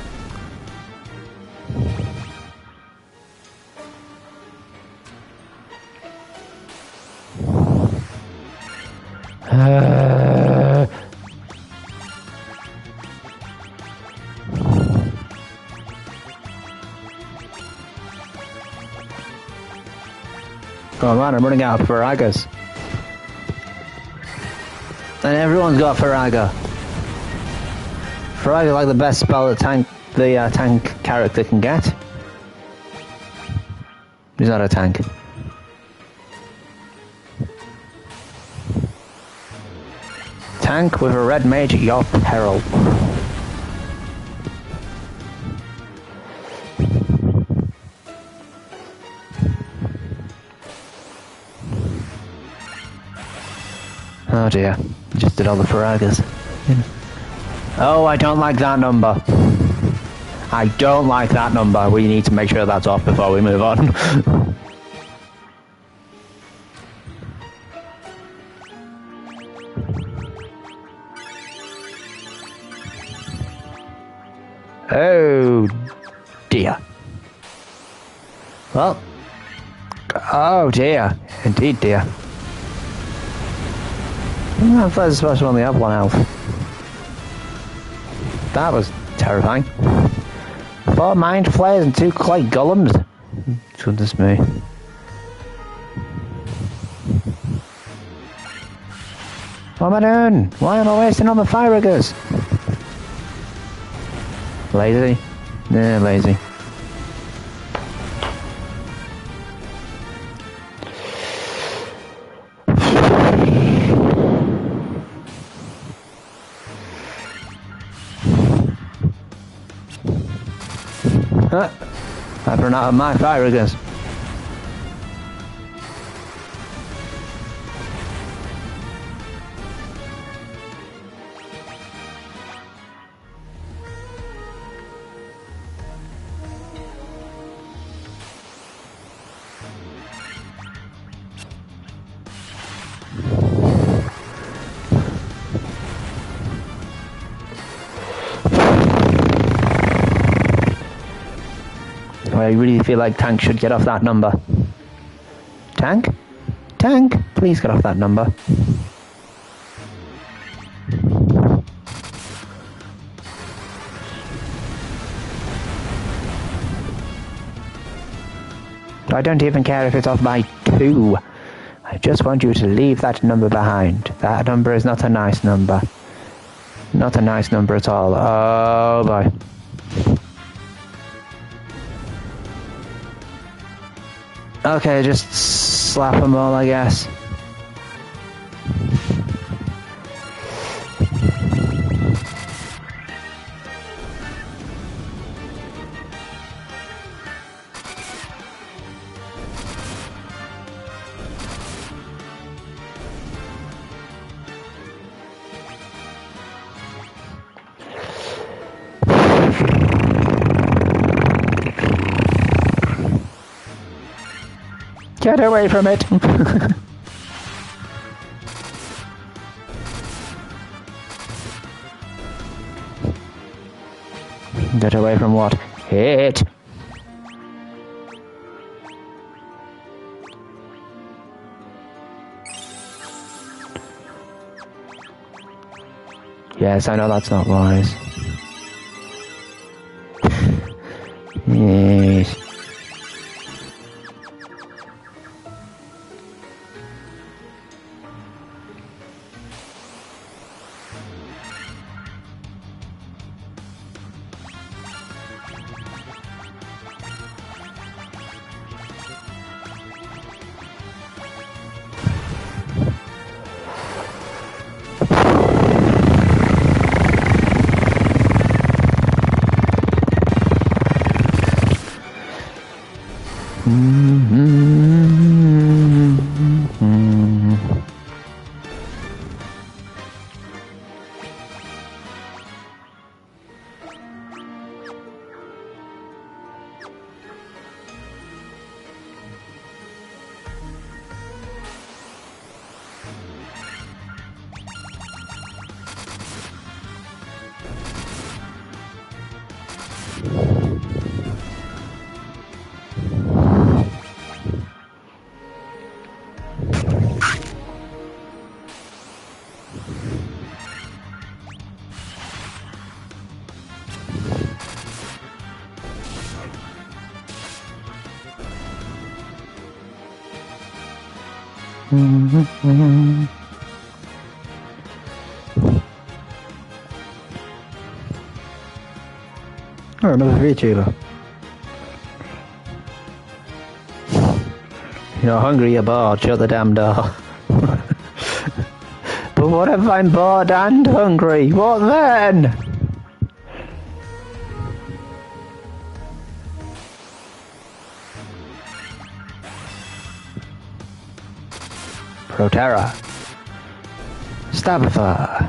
Oh man, I'm running out of Faragas. And everyone's got Faraga. Faraga like the best spell that tank character can get. He's not a tank. Tank with a red mage at your peril. Oh dear, just did all the Faragas. Oh, I don't like that number. I don't like that number. We need to make sure that's off before we move on. Oh dear. Well, oh dear, indeed dear. I thought I was supposed to only have one health. That was terrifying. 4 mind flayers and 2 clay golems. Goodness me. What am I doing? Why am I wasting all the fire riggers? Lazy? Yeah, lazy. I've run out of my fire riggers. I really feel like Tank should get off that number. Tank? Tank, please get off that number. I don't even care if it's off by 2. I just want you to leave that number behind. That number is not a nice number. Not a nice number at all. Oh boy. Okay, just slap them all, I guess. Get away from it! Get away from what? Hit! Yes, I know that's not wise. Yes. Oh, another VTuber. You're hungry, you're bored, shut the damn door. But what if I'm bored and hungry? What then? Proterra. Stabbifer.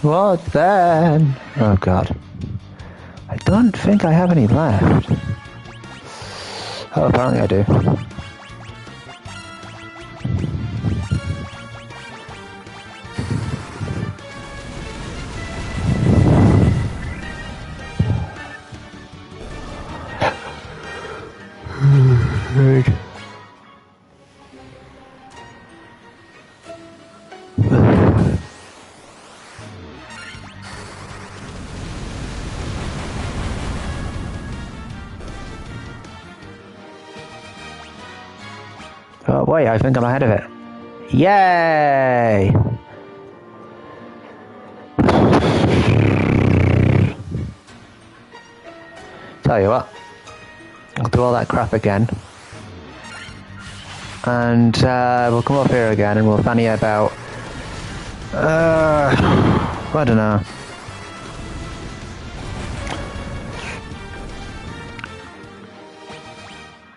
What then? Oh god. I don't think I have any left. Oh, apparently I do. Right. Oh wait, I think I'm ahead of it. Yay! Tell you what, I'll do all that crap again. And we'll come up here again and we'll fanny about... I don't know.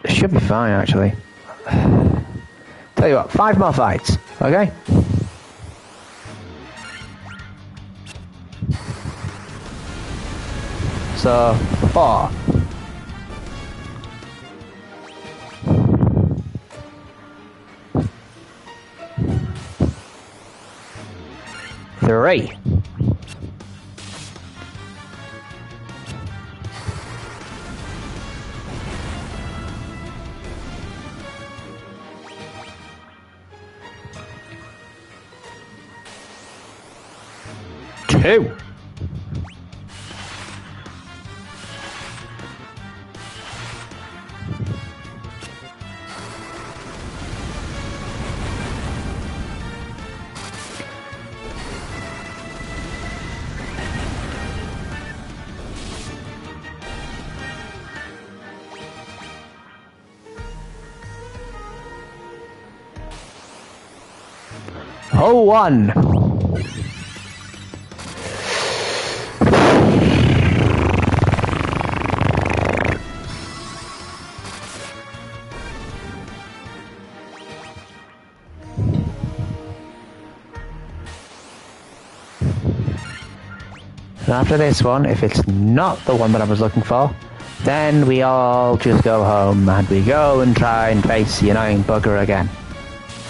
It should be fine, actually. Tell you what, 5 more fights, okay? So, 4. Three. Two. Oh, 1. And after this one, if it's not the one that I was looking for, then we all just go home and we go and try and face the annoying bugger again.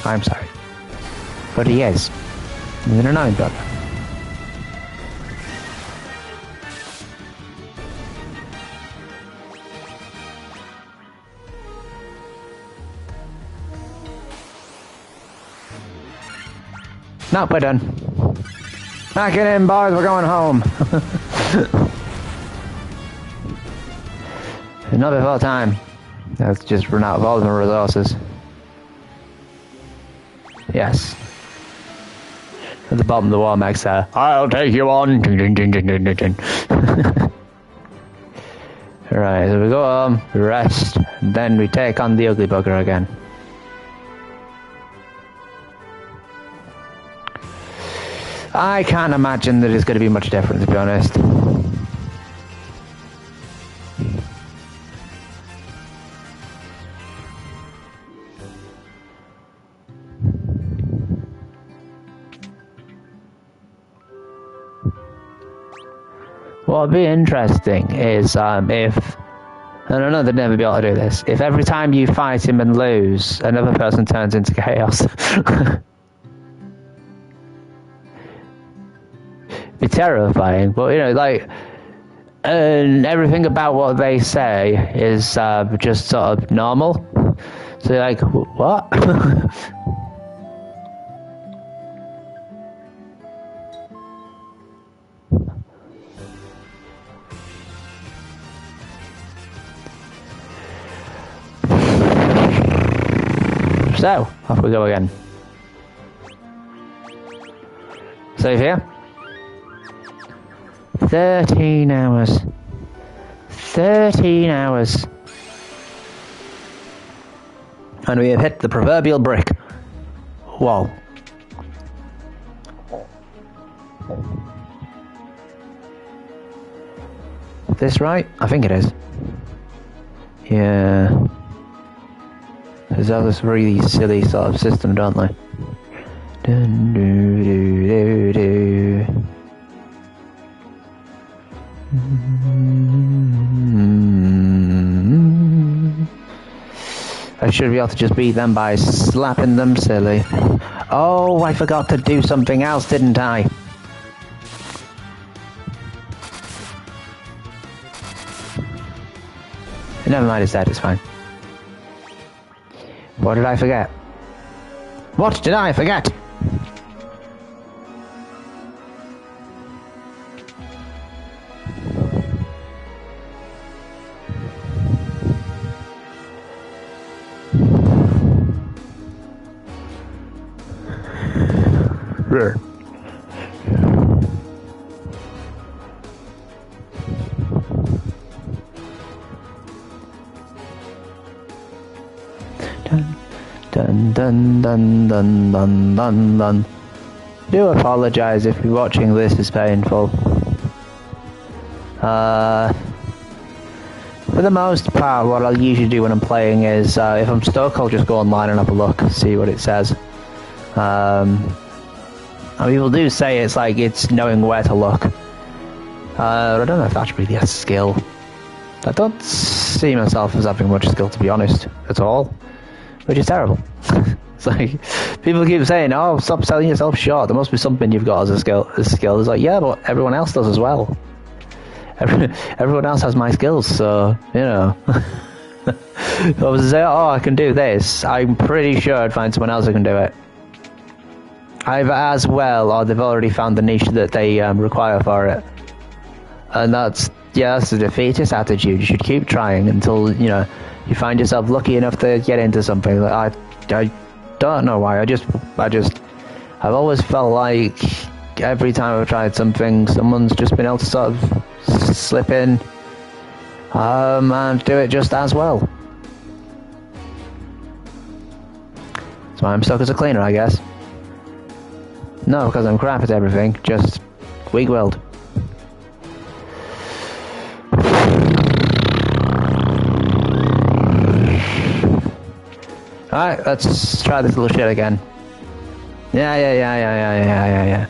I'm sorry. But he is. He's an annoying bugger. No, we're done. Back it in, boys, we're going home. Not before time. Let's just run out of all of our resources. Yes. At the bottom of the wall, Max there. I'll take you on. Alright, so we go home, rest, and then we take on the ugly bugger again. I can't imagine that it's going to be much different, to be honest. What would be interesting is if, and I know they'd never be able to do this, if every time you fight him and lose, another person turns into chaos. Be terrifying, but you know, like, and everything about what they say is just sort of normal. So you're like, what? So, off we go again. Save here. 13 hours. 13 hours. And we have hit the proverbial brick wall. Is this right? I think it is. Yeah. Because they have this really silly sort of system, don't they? Dun, doo, doo, doo, doo. I should be able to just beat them by slapping them silly. Oh, I forgot to do something else, didn't I? Never mind, it's dead, it's fine. What did I forget? What did I forget? Dun dun dun dun dun dun dun. Do apologise if watching this is painful. For the most part, what I'll usually do when I'm playing is, if I'm stuck, I'll just go online and have a look, see what it says. And people do say it's like, it's knowing where to look. I don't know if that's really a skill. I don't see myself as having much skill, to be honest, at all. Which is terrible. It's like, people keep saying, oh, stop selling yourself short, there must be something you've got as a skill. It's like, yeah, but everyone else does as well. Everyone else has my skills, so, you know. If I was to say, oh, I can do this, I'm pretty sure I'd find someone else who can do it. Either as well, or they've already found the niche that they require for it. And that's the defeatist attitude. You should keep trying until, you know, you find yourself lucky enough to get into something. I don't know why. I've always felt like every time I've tried something, someone's just been able to sort of slip in and do it just as well. That's why I'm stuck as a cleaner, I guess. No, because I'm crap at everything, just weak-willed. Alright, let's try this little shit again. Yeah.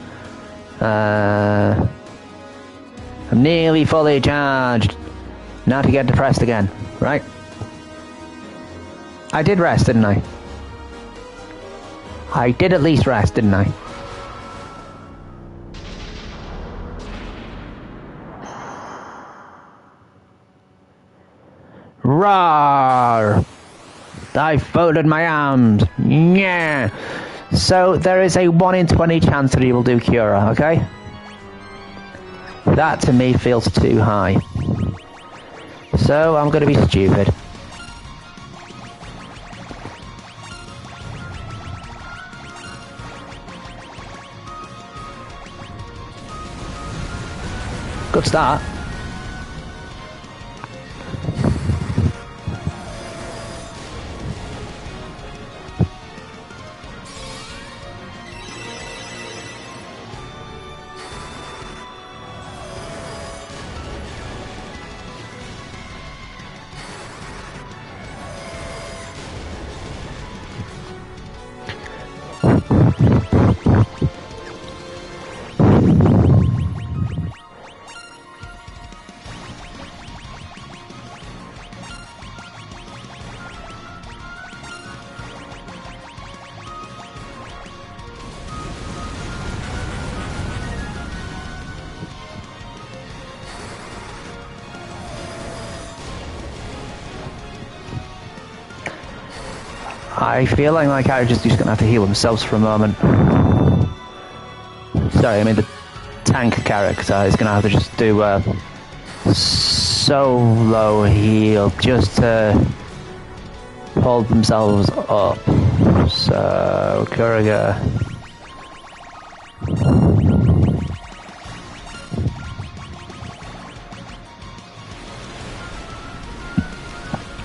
I'm nearly fully charged. Now to get depressed again, right? I did rest, didn't I? I did at least rest, didn't I? Roar! I folded my arms. Yeah. So there is a 1 in 20 chance that he will do Cura, okay? That to me feels too high. So I'm gonna be stupid. Good start. I feel like my character's just gonna have to heal themselves for a moment. Sorry, I mean the tank character is gonna have to just do a solo heal just to hold themselves up. So, Kuriga.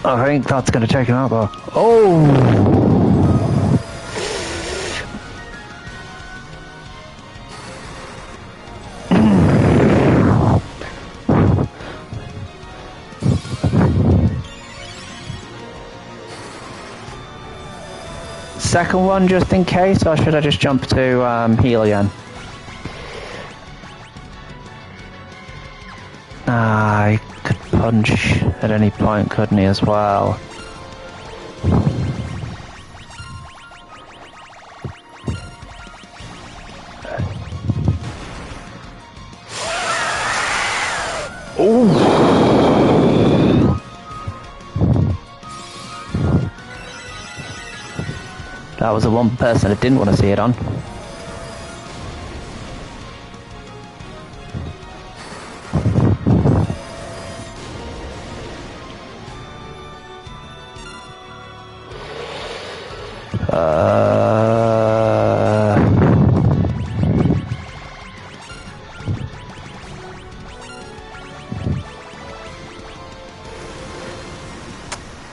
I think that's going to take him out though. Oh! Second one just in case, or should I just jump to heal again? Ah, he could punch at any point, couldn't he, as well? Ooh! That was the one person I didn't want to see it on.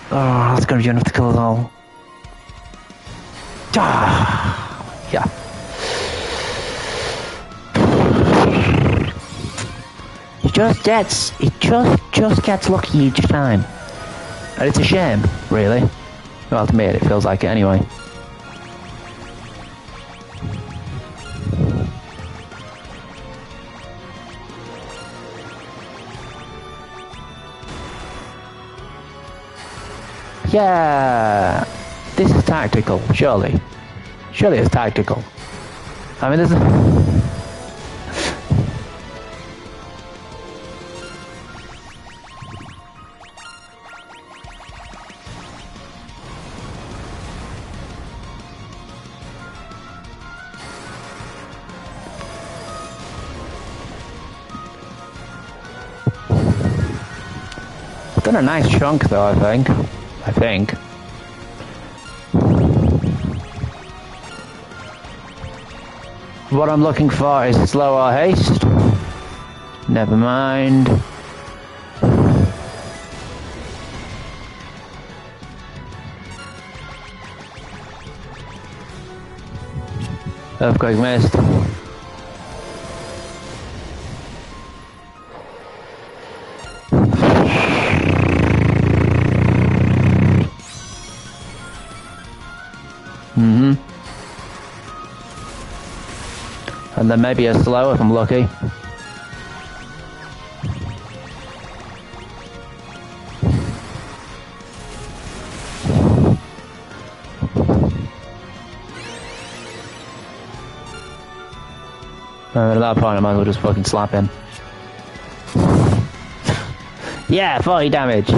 Oh, that's going to be enough to kill us all. Yeah. He just gets lucky each time. And it's a shame, really. Well, to me it feels like it anyway. Yeah, this is tactical, surely. Surely it's tactical. I mean, this is... done a nice chunk though, I think. What I'm looking for is slower haste. Never mind. Earthquake missed. And then maybe a slow if I'm lucky. At that point I might as well just fucking slap him. Yeah, 40 damage.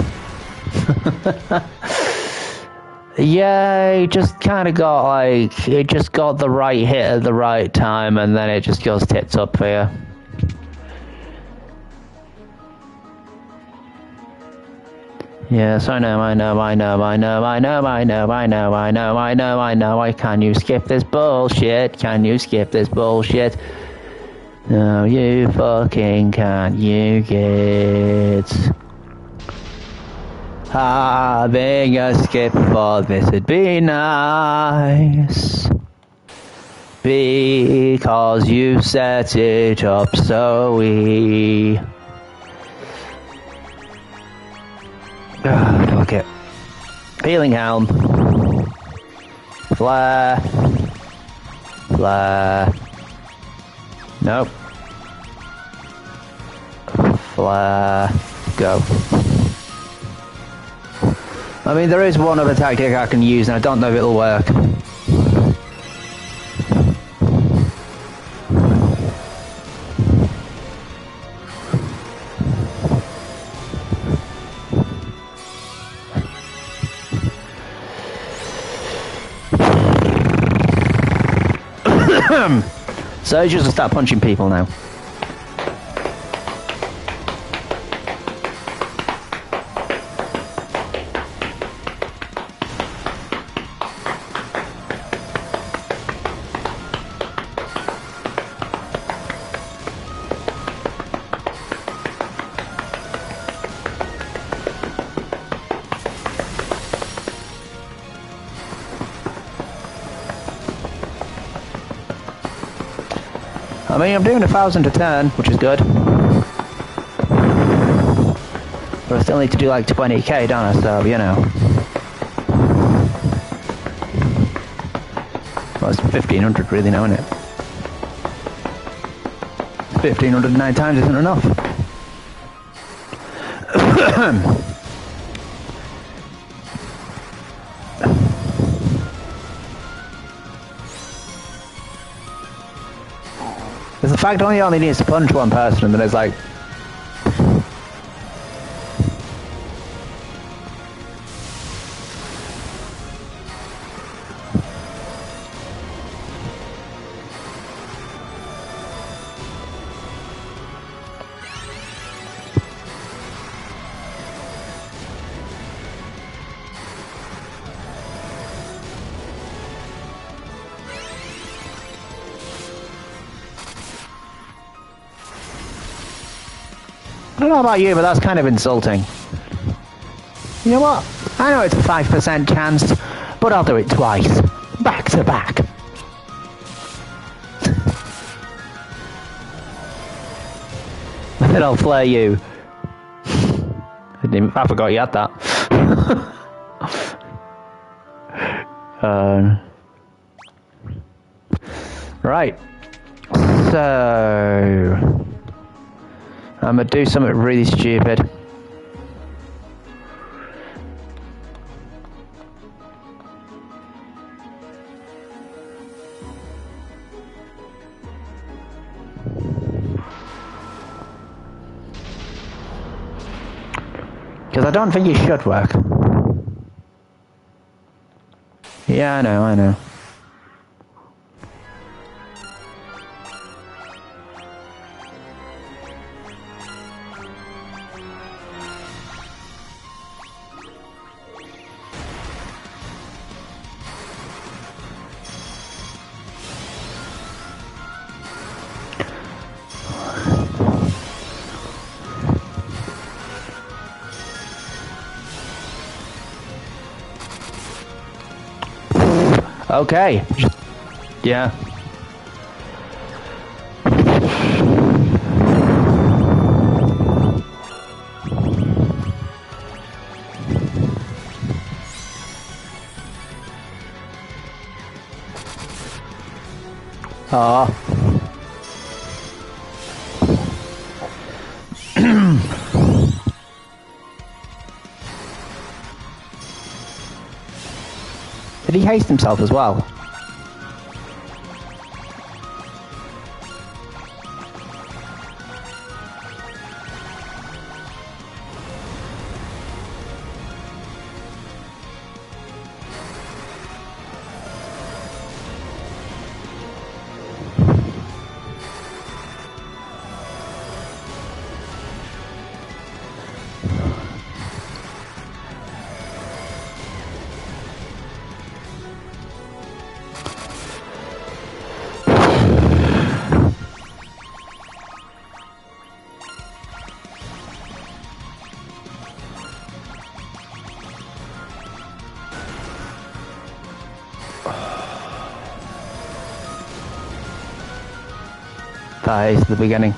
Yeah, it just kind of got like, it just got the right hit at the right time and then it just goes tits up for you. Yes, I know. Can you skip this bullshit? Can you skip this bullshit? No, you fucking can't, you get... Having a skip for this would be nice, because you set it up so we... Fuck it. Healing Helm. Flare. Flare. Nope. Flare. Go. I mean, there is one other tactic I can use, and I don't know if it'll work. So just start punching people now. I mean, I'm doing 1,000 a turn, which is good. But I still need to do like 20k, don't I? So, you know. Well, it's 1,500 really now, isn't it? 1,509 times isn't enough. There's the fact only needs to punch one person, and then it's like... I don't know about you, but that's kind of insulting. You know what? I know it's a 5% chance, but I'll do it twice. Back to back. Then I'll flare you. I forgot you had that. Right. So... I'm gonna do something really stupid. Because I don't think it should work. Yeah, I know. Okay. Yeah. Ah. Did he haste himself as well? That is the beginning.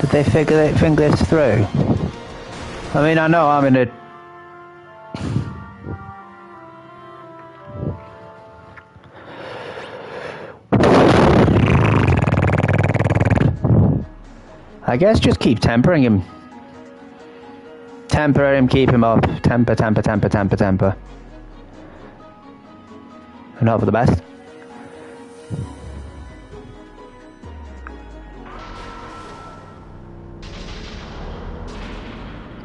Did they think this through? I mean, I know I'm in a... I guess just keep tempering him. Temper him, keep him up. Temper. And hope for the best.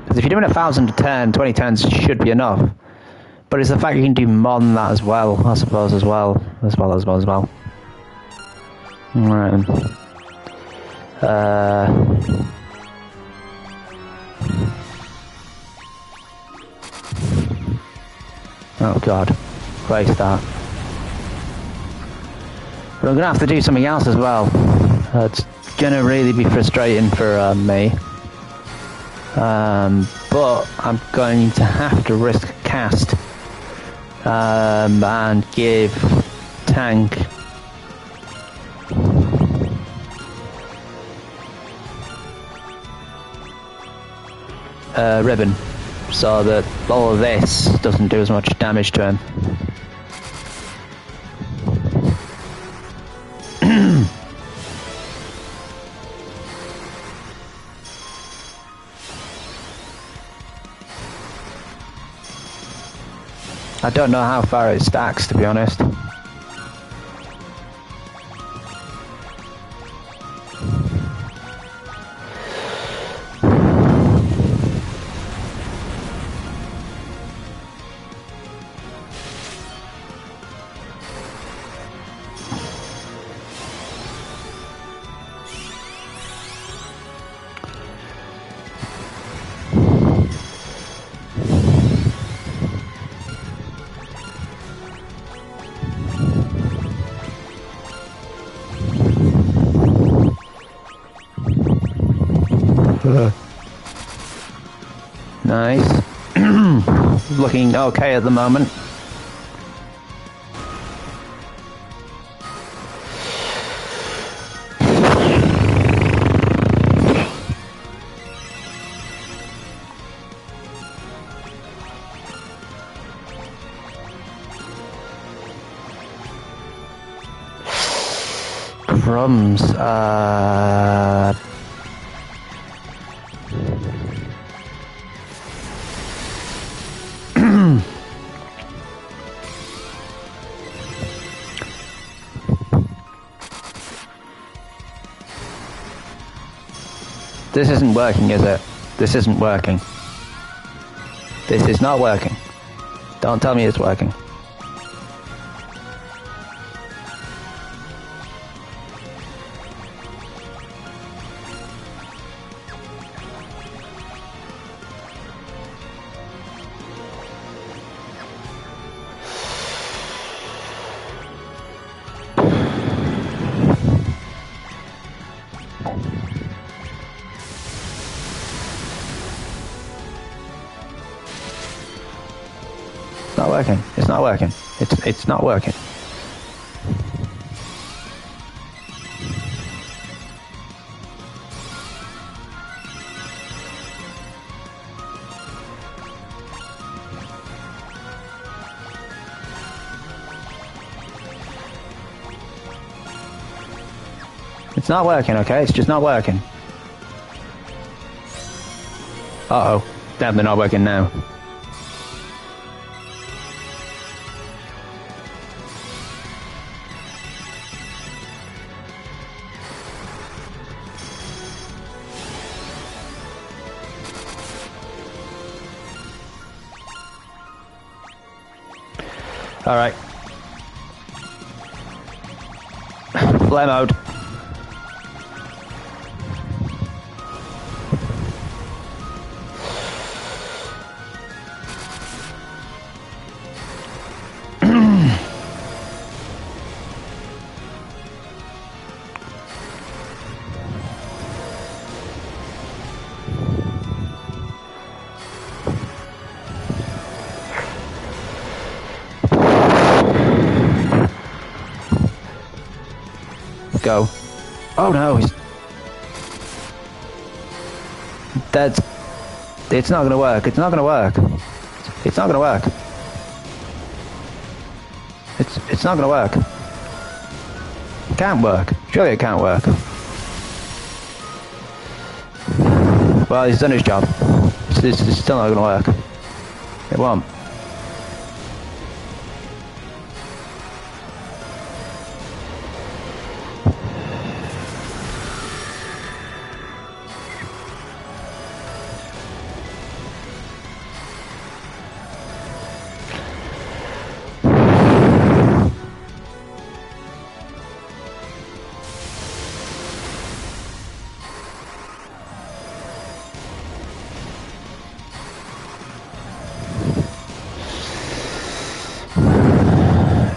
Because if you're doing 1,000 a turn, 20 turns should be enough. But it's the fact you can do more than that as well, I suppose, as well. Alright then. Oh god. Great start. But I'm going to have to do something else as well. It's going to really be frustrating for me. But I'm going to have to risk a cast. And give Tank ribbon so that all of this doesn't do as much damage to him. I don't know how far it stacks, to be honest. Nice. Looking okay at the moment. Crumbs. This isn't working, is it? This isn't working. This is not working. Don't tell me it's working. Not working. It's not working. It's not working. It's not working, okay? It's just not working. Uh-oh. Definitely not working now. Alright. Flare mode. Go. Oh no, he's dead. It's not gonna work. It's not gonna work. It's not gonna work. It's not gonna work. It can't work. Surely it can't work. Well, he's done his job. It's still not gonna work. It won't.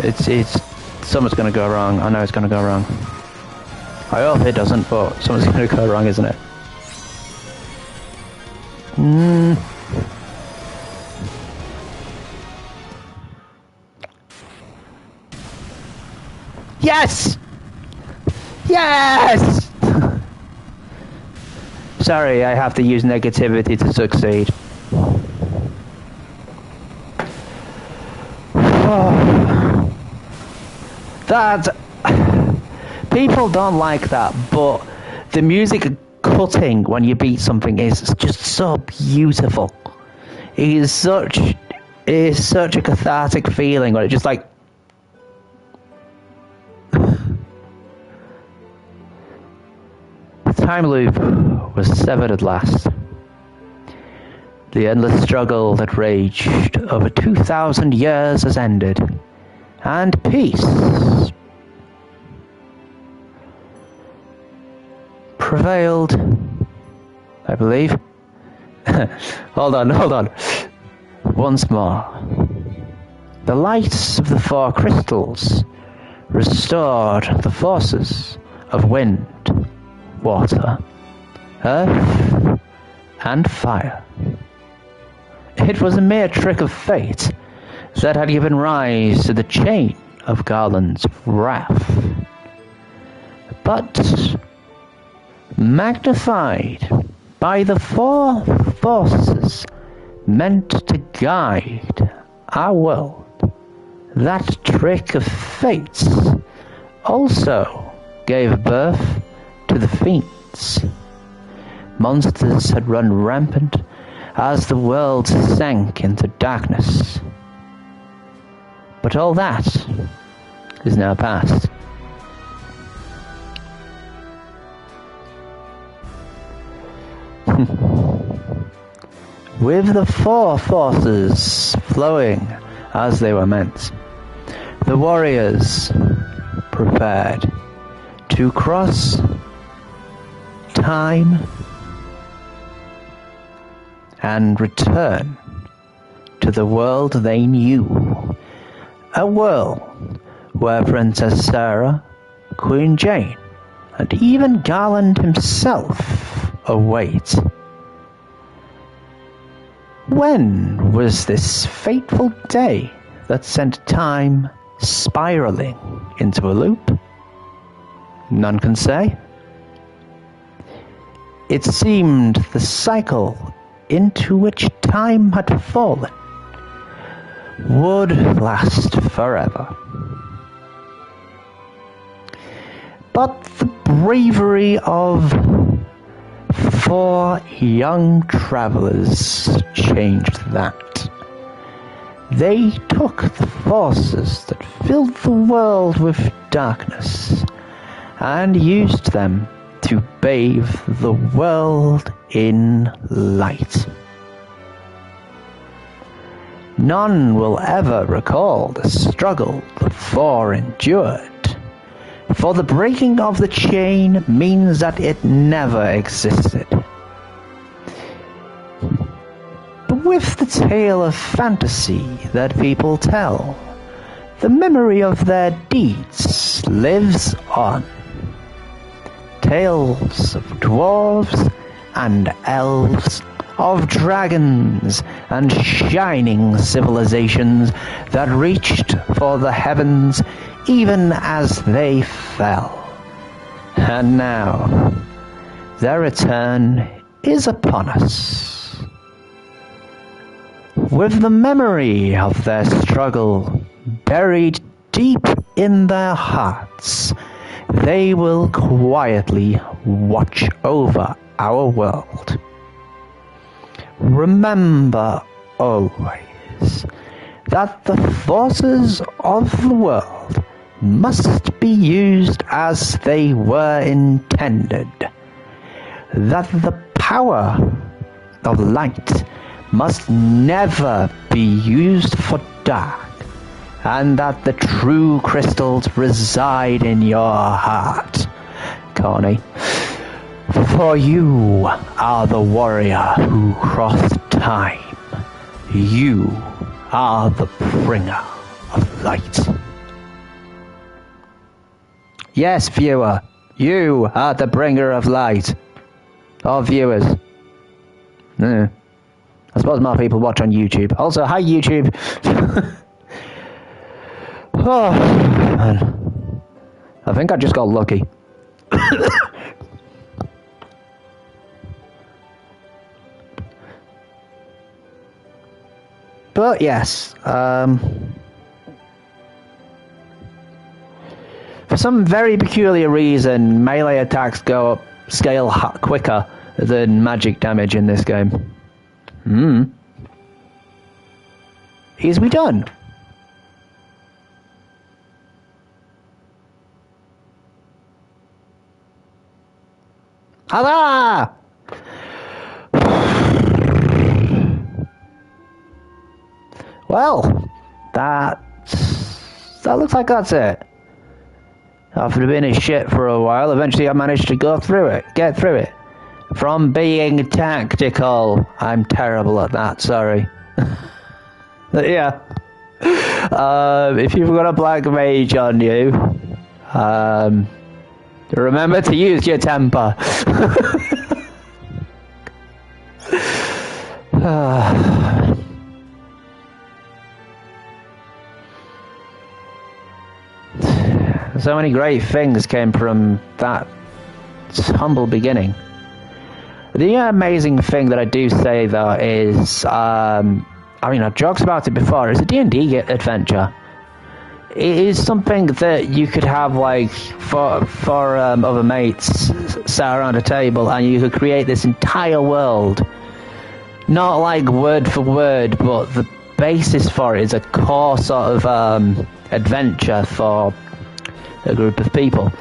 It's something's gonna go wrong. I know it's gonna go wrong. I hope it doesn't, but something's gonna go wrong, isn't it? Yes! Yes! Sorry, I have to use negativity to succeed. That... People don't like that, but the music cutting when you beat something is just so beautiful. It is such a cathartic feeling when it just like... The time loop was severed at last. The endless struggle that raged over 2,000 years has ended, and peace prevailed, I believe. Hold on. Once more. The lights of the four crystals restored the forces of wind, water, earth, and fire. It was a mere trick of fate that had given rise to the chain of Garland's wrath. But magnified by the four forces meant to guide our world, that trick of fate also gave birth to the fiends. Monsters had run rampant as the world sank into darkness. But all that is now past. With the four forces flowing as they were meant, the warriors prepared to cross time and return to the world they knew. A world where Princess Sarah, Queen Jane, and even Garland himself await. When was this fateful day that sent time spiraling into a loop? None can say. It seemed the cycle into which time had fallen would last forever. But the bravery of four young travelers changed that. They took the forces that filled the world with darkness and used them to bathe the world in light. None will ever recall the struggle the four endured, for the breaking of the chain means that it never existed. But with the tale of fantasy that people tell, the memory of their deeds lives on. Tales of dwarves and elves, of dragons and shining civilizations that reached for the heavens even as they fell. And now, their return is upon us. With the memory of their struggle buried deep in their hearts, they will quietly watch over our world. Remember always that the forces of the world must be used as they were intended, that the power of light must never be used for dark, and that the true crystals reside in your heart, Connie. For you are the warrior who crossed time. You are the bringer of light. Yes, viewer, you are the bringer of light. Or viewers. I suppose more people watch on YouTube. Also, hi YouTube. Oh, man. I think I just got lucky. But yes, for some very peculiar reason, melee attacks go up scale quicker than magic damage in this game. Is we done? Huzzah! Well, that looks like that's it. After being a shit for a while, eventually I managed to get through it. From being tactical. I'm terrible at that, sorry. Yeah. If you've got a black mage on you, remember to use your temper. So many great things came from that humble beginning. The amazing thing that I do say, though, is, I mean, I've joked about it before, it's a D&D adventure. It is something that you could have, like, for other mates sat around a table, and you could create this entire world. Not, like, word for word, but the basis for it is a core sort of adventure for a group of people.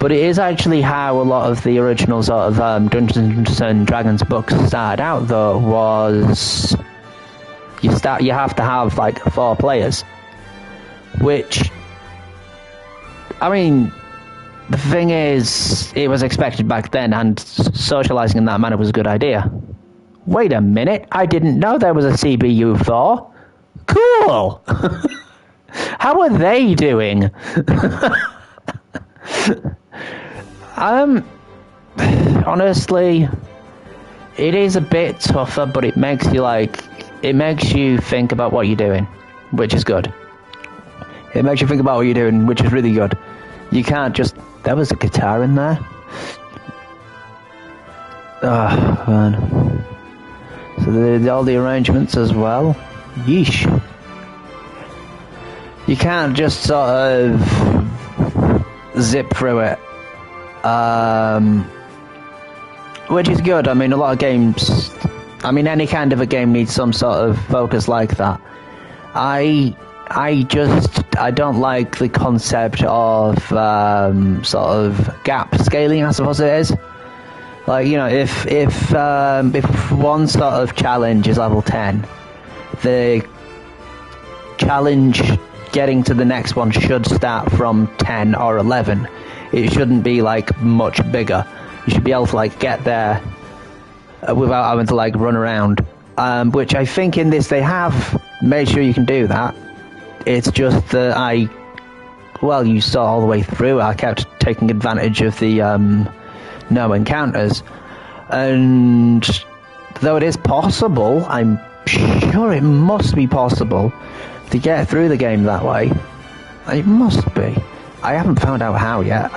But it is actually how a lot of the original sort of Dungeons and Dragons books started out, though, was you have to have like 4 players, which, I mean, the thing is, it was expected back then, and socializing in that manner was a good idea. Wait a minute, I didn't know there was a CBU4. Cool. How are they doing? Honestly, it is a bit tougher, but it makes you think about what you're doing, which is good. It makes you think about what you're doing, which is really good. You can't just... There was a guitar in there. Oh, man. So all the arrangements as well. Yeesh. You can't just sort of zip through it. Which is good. I mean, a lot of games... I mean, any kind of a game needs some sort of focus like that. I don't like the concept of sort of gap scaling, I suppose it is. Like, you know, if one sort of challenge is level 10, the challenge getting to the next one should start from 10 or 11. It shouldn't be like much bigger. You should be able to like get there without having to like run around. Which I think in this they have made sure you can do that. It's just that you saw all the way through. I kept taking advantage of the no encounters, and though it is possible, I'm sure it must be possible to get through the game that way. It must be. I haven't found out how yet.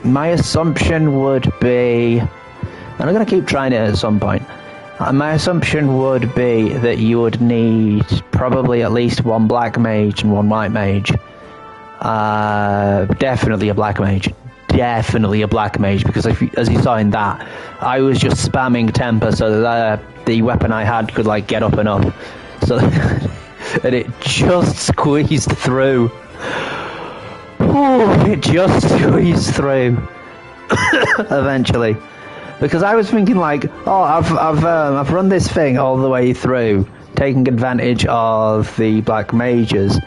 My assumption would be, and I'm going to keep trying it at some point, my assumption would be that you would need probably at least one black mage and one white mage. Definitely a black mage. Definitely a black mage, because as you saw in that, I was just spamming temper so that the weapon I had could like get up and up. So, and it just squeezed through. Ooh, it just squeezed through. Eventually. Because I was thinking like, oh, I've run this thing all the way through, taking advantage of the black mages.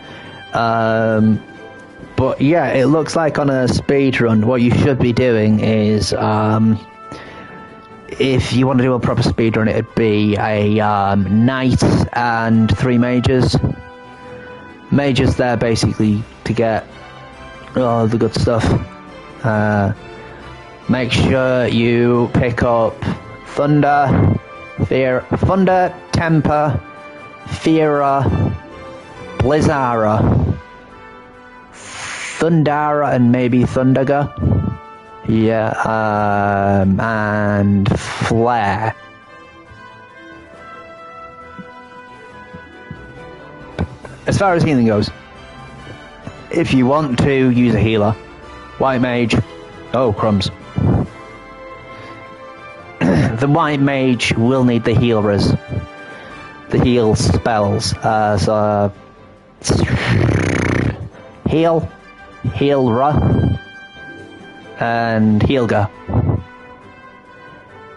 But yeah, it looks like on a speed run, what you should be doing is, if you want to do a proper speed run, it'd be a knight and 3 mages. Mages, they're basically to get all the good stuff. Make sure you pick up Thunder, Temper, Feara, Blizzara, Thundara, and maybe Thundaga. Yeah, and Flare. As far as healing goes, if you want to use a healer, White Mage, oh crumbs. The White Mage will need the healers, the heal spells. So heal, Healra, and Healga.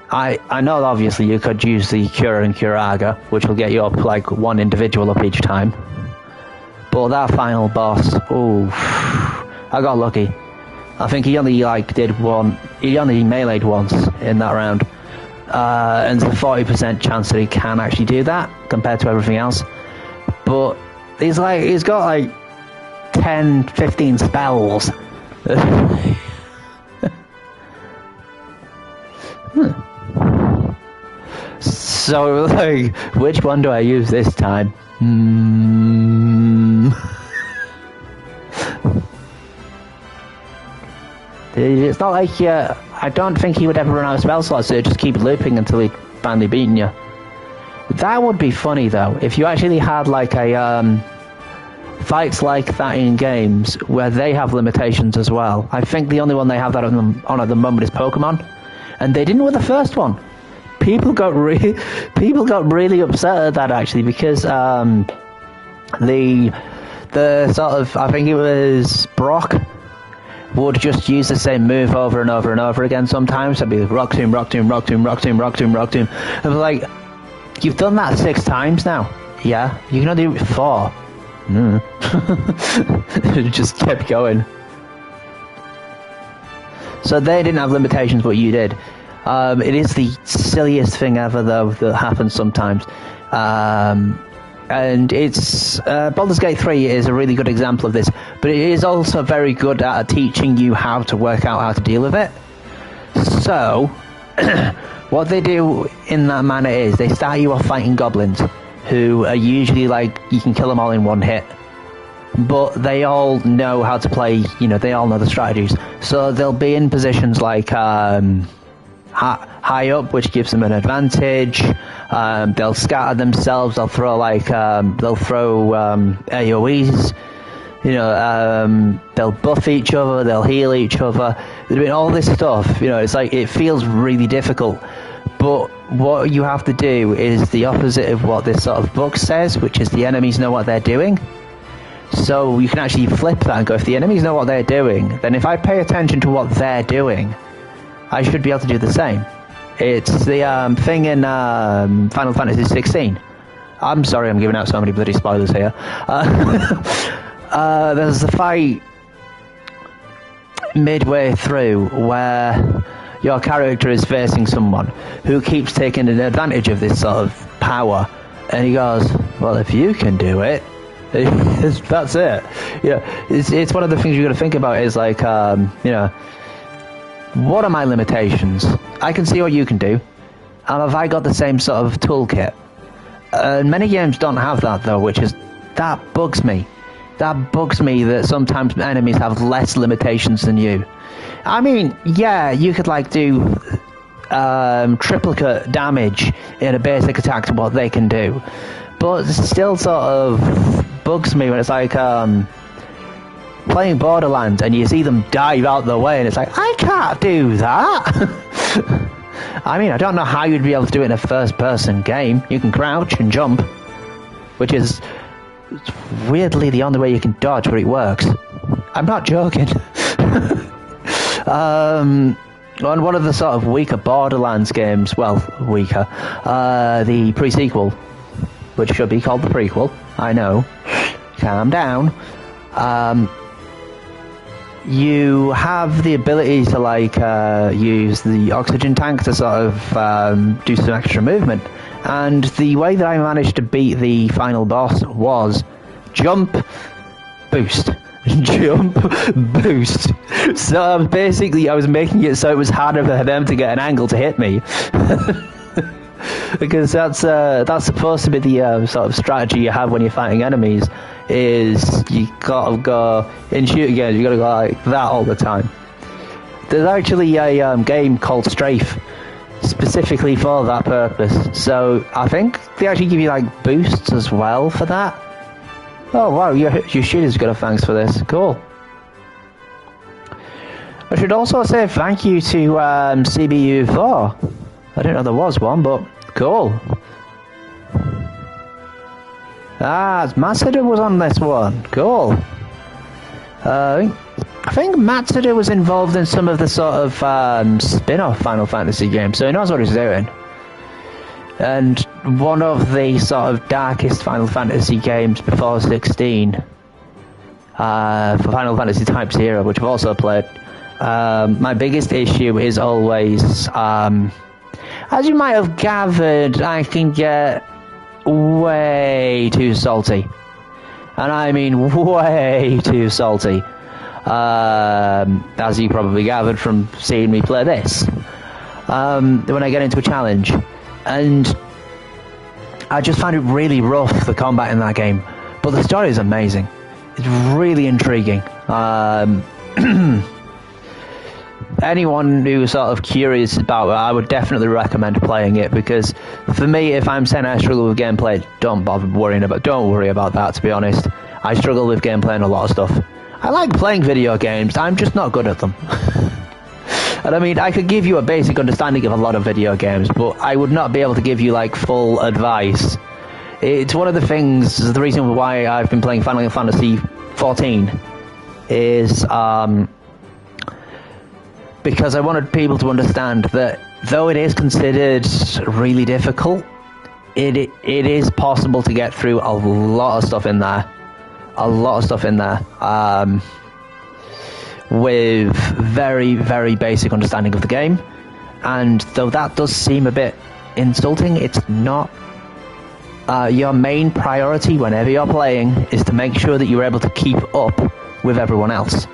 I know obviously you could use the Cure and Curaga, which will get you up like one individual up each time. But that final boss, ooh, I got lucky. I think he only did one, he only meleeed once in that round. And there's a 40% chance that he can actually do that compared to everything else. But he's got like 10, 15 spells. So, like, which one do I use this time? It's not like I don't think he would ever run out of spell slots, so he'd just keep looping until he'd finally beaten you. That would be funny though, if you actually had like a fights like that in games where they have limitations as well. I think the only one they have that on at the moment is Pokemon, and they didn't with the first one. People got really upset at that actually, because the sort of, I think it was Brock, would just use the same move over and over and over again sometimes. It'd be like Rock Tomb, Rock Tomb, Rock Tomb, Rock Tomb, Rock Tomb, Rock Tomb. And I'm like, you've done that 6 times now. Yeah, you can only do it 4. It just kept going. So they didn't have limitations, but you did. It is the silliest thing ever, though, that happens sometimes. And it's Baldur's Gate 3 is a really good example of this, but it is also very good at teaching you how to work out how to deal with it. So, what they do in that manner is they start you off fighting goblins, who are usually like, you can kill them all in one hit. But they all know how to play, they all know the strategies. So they'll be in positions like high up, which gives them an advantage. They'll scatter themselves. They'll throw AoEs. They'll buff each other. They'll heal each other. They're doing all this stuff. It's like, it feels really difficult. But what you have to do is the opposite of what this sort of book says, which is the enemies know what they're doing. So you can actually flip that and go, if the enemies know what they're doing, then if I pay attention to what they're doing, I should be able to do the same. It's the thing in Final Fantasy 16. I'm sorry I'm giving out so many bloody spoilers here. There's the fight midway through where your character is facing someone who keeps taking advantage of this sort of power, and he goes, well, if you can do it, that's it. It's one of the things you got to think about is like, what are my limitations? I can see what you can do. And have I got the same sort of toolkit? Many games don't have that though, that bugs me. That bugs me that sometimes enemies have less limitations than you. I mean, yeah, you could like do triplicate damage in a basic attack to what they can do. But it still sort of bugs me when it's like playing Borderlands and you see them dive out the way and it's like, I can't do that. I mean, I don't know how you'd be able to do it in a first-person game. You can crouch and jump, which is weirdly the only way you can dodge, but it works. I'm not joking. On one of the sort of weaker Borderlands games, the pre-sequel, which should be called the prequel, I know, calm down, you have the ability to like use the oxygen tank to sort of do some extra movement, and the way that I managed to beat the final boss was jump, boost, jump, boost. So basically, I was making it so it was harder for them to get an angle to hit me. Because that's supposed to be the sort of strategy you have when you're fighting enemies. Is you gotta go in shooting games, you gotta go like that all the time. There's actually a game called Strafe specifically for that purpose. So I think they actually give you like boosts as well for that. Oh wow, your shooter's got a thanks for this. Cool. I should also say thank you to CBU4. I didn't know there was one, but cool. Matsuda was on this one. Cool. I think Matsuda was involved in some of the sort of spin-off Final Fantasy games, so he knows what he's doing. And one of the sort of darkest Final Fantasy games before 16, for Final Fantasy Type 0, which I've also played, my biggest issue is always, as you might have gathered, I can get way too salty. And I mean way too salty. As you probably gathered from seeing me play this. When I get into a challenge. And I just find it really rough, the combat in that game. But the story is amazing. It's really intriguing. Anyone who's sort of curious about it, I would definitely recommend playing it, because for me, if I'm saying I struggle with gameplay, don't worry about that, to be honest. I struggle with gameplay and a lot of stuff. I like playing video games, I'm just not good at them. And I mean, I could give you a basic understanding of a lot of video games, but I would not be able to give you like full advice. It's one of the things, the reason why I've been playing Final Fantasy 14 is because I wanted people to understand that though it is considered really difficult, it is possible to get through a lot of stuff in there. With very, very basic understanding of the game. And though that does seem a bit insulting, it's not. Your main priority whenever you're playing is to make sure that you're able to keep up with everyone else.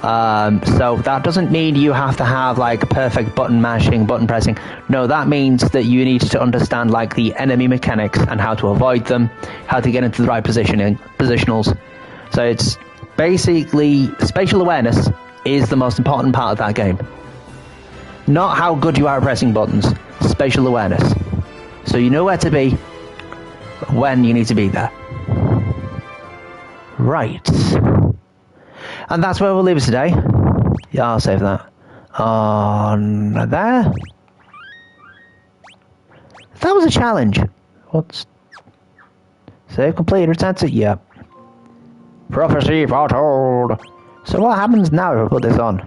So that doesn't mean you have to have like perfect button mashing, button pressing. No, that means that you need to understand like the enemy mechanics and how to avoid them, how to get into the right positionals. So it's basically spatial awareness is the most important part of that game. Not how good you are at pressing buttons, spatial awareness. So you know where to be when you need to be there. Right. And that's where we'll leave it today. Yeah, I'll save that. On there. That was a challenge. What's... Save complete, return to... Yep. Prophecy foretold. So what happens now if I put this on?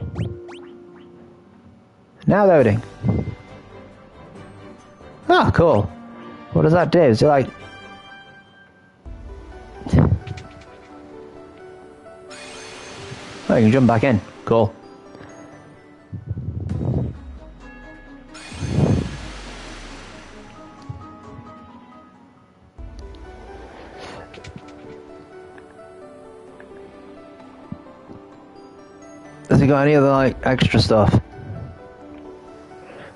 Now loading. Oh, cool. What does that do? Is it like... Oh, you can jump back in. Cool. Has it got any other, like, extra stuff?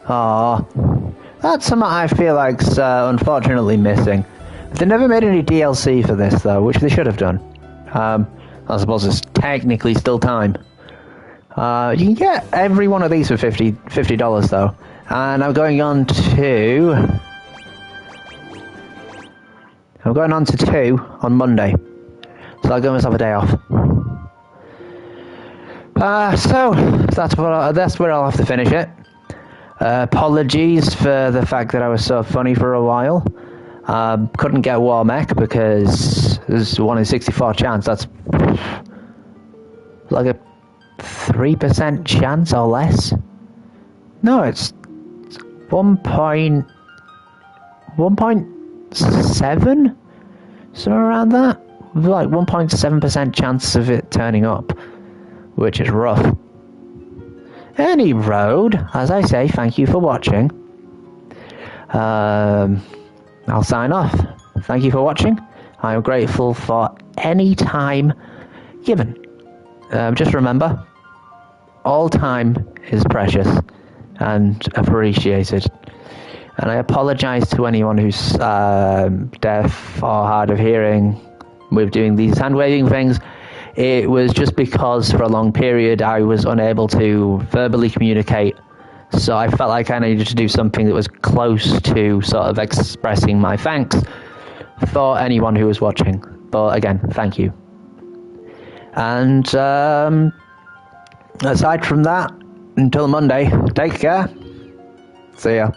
Ah, that's something I feel like's unfortunately missing. They never made any DLC for this, though, which they should have done. I suppose it's technically still time. You can get every one of these for $50 though. And I'm going on to 2 on Monday. So I'll give myself a day off. So that's where I'll have to finish it. Apologies for the fact that I was so funny for a while. Couldn't get Warmech because there's 1 in 64 chance. That's like a 3% chance or less. No, it's 1.7, somewhere around that. Like 1.7% chance of it turning up, which is rough. Any road, as I say, thank you for watching. I'll sign off. Thank you for watching. I am grateful for any time given. Just remember, all time is precious and appreciated. And I apologize to anyone who's deaf or hard of hearing with doing these hand-waving things. It was just because for a long period I was unable to verbally communicate, so I felt like I needed to do something that was close to sort of expressing my thanks for anyone who was watching. But again, thank you. And aside from that, until Monday, take care. See ya.